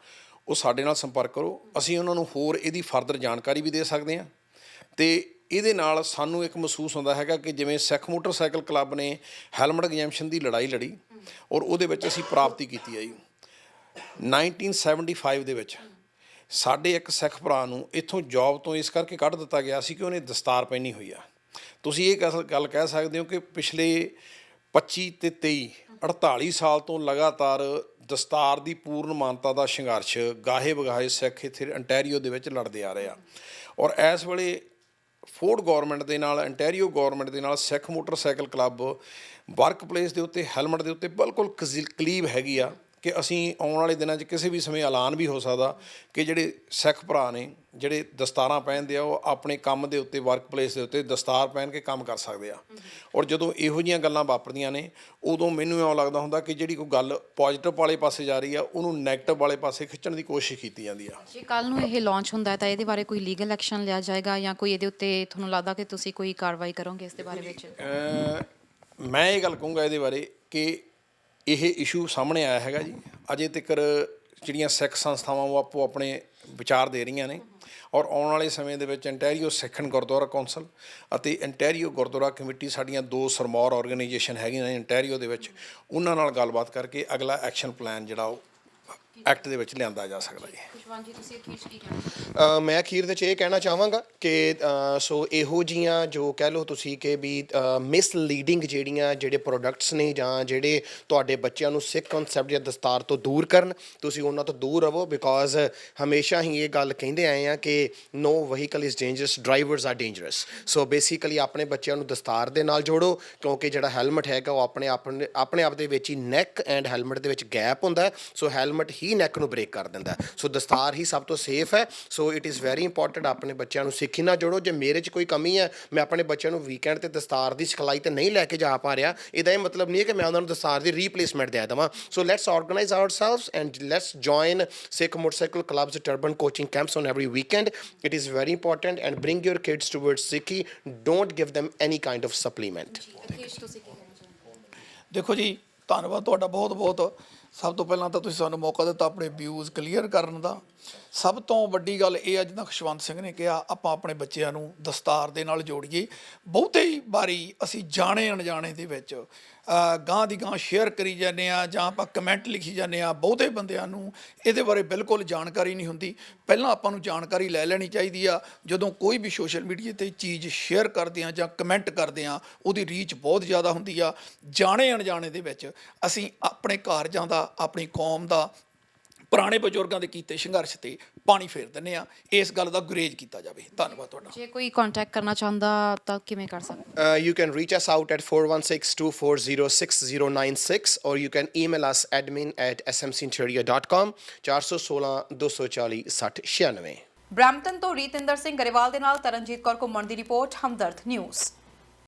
[SPEAKER 4] ਉਹ ਸਾਡੇ ਨਾਲ ਸੰਪਰਕ ਕਰੋ, ਅਸੀਂ ਉਹਨਾਂ ਨੂੰ ਹੋਰ ਇਹਦੀ ਫਰਦਰ ਜਾਣਕਾਰੀ ਵੀ ਦੇ ਸਕਦੇ ਹਾਂ। ਅਤੇ ਇਹਦੇ ਨਾਲ ਸਾਨੂੰ ਇੱਕ ਮਹਿਸੂਸ ਹੁੰਦਾ ਹੈਗਾ ਕਿ ਜਿਵੇਂ ਸਿੱਖ ਮੋਟਰਸਾਈਕਲ ਕਲੱਬ ਨੇ ਹੈਲਮਟ ਐਗਜ਼ੈਂਪਸ਼ਨ ਦੀ ਲੜਾਈ ਲੜੀ ਔਰ ਉਹਦੇ ਵਿੱਚ ਅਸੀਂ ਪ੍ਰਾਪਤੀ ਕੀਤੀ ਹੈ ਜੀ। 1975 ਦੇ ਵਿੱਚ ਸਾਡੇ ਇੱਕ ਸਿੱਖ ਭਰਾ ਨੂੰ ਇੱਥੋਂ ਜੌਬ ਤੋਂ ਇਸ ਕਰਕੇ ਕੱਢ ਦਿੱਤਾ ਗਿਆ ਸੀ ਕਿ ਉਹਨੇ ਦਸਤਾਰ ਪਹਿਨੀ ਹੋਈ ਆ। ਤੁਸੀਂ ਇਹ ਗੱਲ ਕਹਿ ਸਕਦੇ ਹੋ ਕਿ ਪਿਛਲੇ 25 ਤੇ 23 48 ਸਾਲ ਤੋਂ ਲਗਾਤਾਰ ਦਸਤਾਰ ਦੀ ਪੂਰਨ ਮਾਨਤਾ ਦਾ ਸੰਘਰਸ਼ ਗਾਹੇ ਵਗਾਹੇ ਸਿੱਖ ਇੱਥੇ ਅੰਟੈਰੀਓ ਦੇ ਵਿੱਚ ਲੜਦੇ ਆ ਰਹੇ ਆ। ਔਰ ਇਸ ਵੇਲੇ ਫੋਰਡ ਗੌਰਮੈਂਟ ਦੇ ਨਾਲ, ਅੰਟੈਰੀਓ ਗੌਰਮੈਂਟ ਦੇ ਨਾਲ ਸਿੱਖ ਮੋਟਰਸਾਈਕਲ ਕਲੱਬ ਵਰਕ ਪਲੇਸ ਦੇ ਉੱਤੇ ਹੈਲਮਟ ਦੇ ਉੱਤੇ ਬਿਲਕੁਲ ਕਲੀਬ ਹੈਗੀ ਆ ਕਿ ਅਸੀਂ ਆਉਣ ਵਾਲੇ ਦਿਨਾਂ 'ਚ ਕਿਸੇ ਵੀ ਸਮੇਂ ਐਲਾਨ ਵੀ ਹੋ ਸਕਦਾ ਕਿ ਜਿਹੜੇ ਸਿੱਖ ਭਰਾ ਨੇ ਜਿਹੜੇ ਦਸਤਾਰਾਂ ਪਹਿਨਦੇ ਆ ਉਹ ਆਪਣੇ ਕੰਮ ਦੇ ਉੱਤੇ, ਵਰਕ ਪਲੇਸ ਦੇ ਉੱਤੇ ਦਸਤਾਰ ਪਹਿਨ ਕੇ ਕੰਮ ਕਰ ਸਕਦੇ ਆ। ਔਰ ਜਦੋਂ ਇਹੋ ਜਿਹੀਆਂ ਗੱਲਾਂ ਵਾਪਰਦੀਆਂ ਨੇ ਉਦੋਂ ਮੈਨੂੰ ਇਉਂ ਲੱਗਦਾ ਹੁੰਦਾ ਕਿ ਜਿਹੜੀ ਕੋਈ ਗੱਲ ਪੋਜ਼ਿਟਿਵ ਵਾਲੇ ਪਾਸੇ ਜਾ ਰਹੀ ਆ ਉਹਨੂੰ ਨੈਗੇਟਿਵ ਵਾਲੇ ਪਾਸੇ ਖਿੱਚਣ ਦੀ ਕੋਸ਼ਿਸ਼ ਕੀਤੀ ਜਾਂਦੀ ਆ।
[SPEAKER 5] ਜੇ ਕੱਲ੍ਹ ਨੂੰ ਇਹ ਲਾਂਚ ਹੁੰਦਾ ਹੈ ਤਾਂ ਇਹਦੇ ਬਾਰੇ ਕੋਈ ਲੀਗਲ ਐਕਸ਼ਨ ਲਿਆ ਜਾਏਗਾ ਜਾਂ ਕੋਈ ਇਹਦੇ ਉੱਤੇ ਤੁਹਾਨੂੰ ਲੱਗਦਾ ਕਿ ਤੁਸੀਂ ਕੋਈ ਕਾਰਵਾਈ ਕਰੋਗੇ ਇਸ ਦੇ ਬਾਰੇ ਵਿੱਚ?
[SPEAKER 4] ਮੈਂ ਇਹ ਗੱਲ ਕਹੂੰਗਾ ਇਹਦੇ ਬਾਰੇ ਕਿ ਇਹ ਇਸ਼ੂ ਸਾਹਮਣੇ ਆਇਆ ਹੈਗਾ ਜੀ। ਅਜੇ ਤੱਕ ਜਿਹੜੀਆਂ ਸਿੱਖ ਸੰਸਥਾਵਾਂ ਉਹ ਆਪੋ ਆਪਣੇ ਵਿਚਾਰ ਦੇ ਰਹੀਆਂ ਨੇ ਔਰ ਆਉਣ ਵਾਲੇ ਸਮੇਂ ਦੇ ਵਿੱਚ ਅੰਟੈਰੀਓ ਸਿੱਖ ਗੁਰਦੁਆਰਾ ਕੌਂਸਲ ਅਤੇ ਅੰਟੈਰੀਓ ਗੁਰਦੁਆਰਾ ਕਮੇਟੀ, ਸਾਡੀਆਂ ਦੋ ਸਰਮੌਰ ਆਰਗੇਨਾਈਜੇਸ਼ਨ ਹੈਗੀਆਂ ਨੇ ਅੰਟੈਰੀਓ ਦੇ ਵਿੱਚ, ਉਹਨਾਂ ਨਾਲ ਗੱਲਬਾਤ ਕਰਕੇ ਅਗਲਾ ਐਕਸ਼ਨ ਪਲਾਨ ਜਿਹੜਾ ਉਹ ਐਕਟ ਦੇ ਵਿੱਚ ਲਿਆਂਦਾ ਜਾ ਸਕਦਾ ਜੀ।
[SPEAKER 5] ਖੁਸ਼ਵੰਤ ਜੀ, ਤੁਸੀਂ ਅਖੀਰ 'ਚ ਕੀ ਕਹਿਣਾ?
[SPEAKER 3] ਮੈਂ ਅਖੀਰ ਦੇ 'ਚ ਇਹ ਕਹਿਣਾ ਚਾਹਾਂਗਾ ਕਿ ਸੋ ਇਹੋ ਜਿਹੀਆਂ ਜੋ ਕਹਿ ਲਓ ਤੁਸੀਂ ਕਿ ਵੀ ਮਿਸਲੀਡਿੰਗ ਜਿਹੜੇ ਪ੍ਰੋਡਕਟਸ ਨੇ ਜਾਂ ਜਿਹੜੇ ਤੁਹਾਡੇ ਬੱਚਿਆਂ ਨੂੰ ਸਿੱਖ ਕਨਸੈਪਟ ਜਾਂ ਦਸਤਾਰ ਤੋਂ ਦੂਰ ਕਰਨ, ਤੁਸੀਂ ਉਹਨਾਂ ਤੋਂ ਦੂਰ ਰਹੋ। ਬਿਕੋਜ਼ ਹਮੇਸ਼ਾ ਹੀ ਇਹ ਗੱਲ ਕਹਿੰਦੇ ਆਏ ਆ ਕਿ no vehicle is dangerous, drivers are dangerous. So basically ਆਪਣੇ ਬੱਚਿਆਂ ਨੂੰ ਦਸਤਾਰ ਦੇ ਨਾਲ ਜੋੜੋ, ਕਿਉਂਕਿ ਜਿਹੜਾ ਹੈਲਮਟ ਹੈਗਾ ਉਹ ਆਪਣੇ ਆਪ ਦੇ ਵਿੱਚ ਹੀ ਨੈਕ ਐਂਡ ਹੈਲਮਟ ਦੇ ਵਿੱਚ ਗੈਪ ਹੁੰਦਾ। ਸੋ ਹੈਲਮਟ ਹੀ ਨੈਕ ਨੂੰ ਬ੍ਰੇਕ ਕਰ ਦਿੰਦਾ। ਸੋ ਦਸਤਾਰ ਹੀ ਸਭ ਤੋਂ ਸੇਫ ਹੈ। So it is very important ਆਪਣੇ ਬੱਚਿਆਂ ਨੂੰ ਸਿੱਖੀ ਨਾਲ ਜੋੜੋ। ਜੇ ਮੇਰੇ 'ਚ ਕੋਈ ਕਮੀ ਹੈ, ਮੈਂ ਆਪਣੇ ਬੱਚਿਆਂ ਨੂੰ ਵੀਕਐਂਡ ਤੇ ਦਸਤਾਰ ਦੀ ਸਿਖਲਾਈ ਤੇ ਨਹੀਂ ਲੈ ਕੇ ਜਾ ਪਾ ਰਿਹਾ, ਇਹਦਾ ਇਹ ਮਤਲਬ ਨਹੀਂ ਹੈ ਕਿ ਮੈਂ ਉਹਨਾਂ ਨੂੰ ਦਸਤਾਰ ਦੀ ਰੀਪਲੇਸਮੈਂਟ ਦੇ ਦੇਵਾਂ। So let's organise ourselves and let's join Sikh motorcycle clubs turban coaching camps on every weekend. It is very important and bring your kids towards Sikhi. Don't give them any kind of supplement.
[SPEAKER 5] ਅਖੀਰ 'ਚ ਤੁਸੀਂ ਕੀ ਕਹਿਣਾ ਚਾਹੁੰਦੇ?
[SPEAKER 2] ਦੇਖੋ ਜੀ, ਧੰਨਵਾਦ ਤੁਹਾਡਾ ਬਹੁਤ ਬਹੁਤ। ਸਭ ਤੋਂ ਪਹਿਲਾਂ ਤਾਂ ਤੁਸੀਂ ਸਾਨੂੰ ਮੌਕਾ ਦਿੱਤਾ ਆਪਣੇ ਵਿਊਜ਼ ਕਲੀਅਰ ਕਰਨ ਦਾ। ਸਭ ਤੋਂ ਵੱਡੀ ਗੱਲ ਇਹ ਆ, ਜਿੱਦਾਂ ਖੁਸ਼ਵੰਤ ਸਿੰਘ ਨੇ ਕਿਹਾ, ਆਪਾਂ ਆਪਣੇ ਬੱਚਿਆਂ ਨੂੰ ਦਸਤਾਰ ਦੇ ਨਾਲ ਜੋੜੀਏ। ਬਹੁਤੇ ਹੀ ਵਾਰੀ ਅਸੀਂ ਜਾਣੇ ਅਣਜਾਣੇ ਦੇ ਵਿੱਚ ਗਾਂਹ ਦੀ ਗਾਂਹ ਸ਼ੇਅਰ ਕਰੀ ਜਾਂਦੇ ਆ ਜਾਂ ਆਪਾਂ ਕਮੈਂਟ ਲਿਖੀ ਜਾਂਦੇ ਆ। ਬਹੁਤੇ ਬੰਦਿਆਂ ਨੂੰ ਇਹਦੇ ਬਾਰੇ ਬਿਲਕੁਲ ਜਾਣਕਾਰੀ ਨਹੀਂ ਹੁੰਦੀ। ਪਹਿਲਾਂ ਆਪਾਂ ਨੂੰ ਜਾਣਕਾਰੀ ਲੈ ਲੈਣੀ ਚਾਹੀਦੀ ਆ। ਜਦੋਂ ਕੋਈ ਵੀ ਸੋਸ਼ਲ ਮੀਡੀਆ 'ਤੇ ਚੀਜ਼ ਸ਼ੇਅਰ ਕਰਦੇ ਆ ਜਾਂ ਕਮੈਂਟ ਕਰਦੇ ਆ, ਉਹਦੀ ਰੀਚ ਬਹੁਤ ਜ਼ਿਆਦਾ ਹੁੰਦੀ ਆ। ਜਾਣੇ ਅਣਜਾਣੇ ਦੇ ਵਿੱਚ ਅਸੀਂ ਆਪਣੇ ਕਾਰਜਾਂ ਦਾ, ਆਪਣੀ ਕੌਮ ਦਾ, ਪੁਰਾਣੇ ਬਜ਼ੁਰਗਾਂ ਦੇ ਕੀਤੇ ਸੰਘਰਸ਼ ਤੇ ਪਾਣੀ ਫੇਰ ਦਿੰਦੇ ਆ। ਇਸ ਗੱਲ ਦਾ ਗੁਰੇਜ਼ ਕੀਤਾ ਜਾਵੇ। ਧੰਨਵਾਦ ਤੁਹਾਡਾ।
[SPEAKER 5] ਜੇ ਕੋਈ ਕੰਟੈਕਟ ਕਰਨਾ ਚਾਹੁੰਦਾ ਤਾਂ ਕਿਵੇਂ ਕਰ ਸਕਦਾ?
[SPEAKER 3] You can reach us out at 416-240-6096 or you can email us admin@smcinterior.com 416 240 6096।
[SPEAKER 1] Brampton ਤੋਂ ਰੀਤਿੰਦਰ ਸਿੰਘ ਗਰੇਵਾਲ ਦੇ ਨਾਲ ਤਰਨਜੀਤ ਕੌਰ ਘੁੰਮਣ ਦੀ ਰਿਪੋਰਟ, ਹਮਦਰਦ ਨਿਊਜ਼।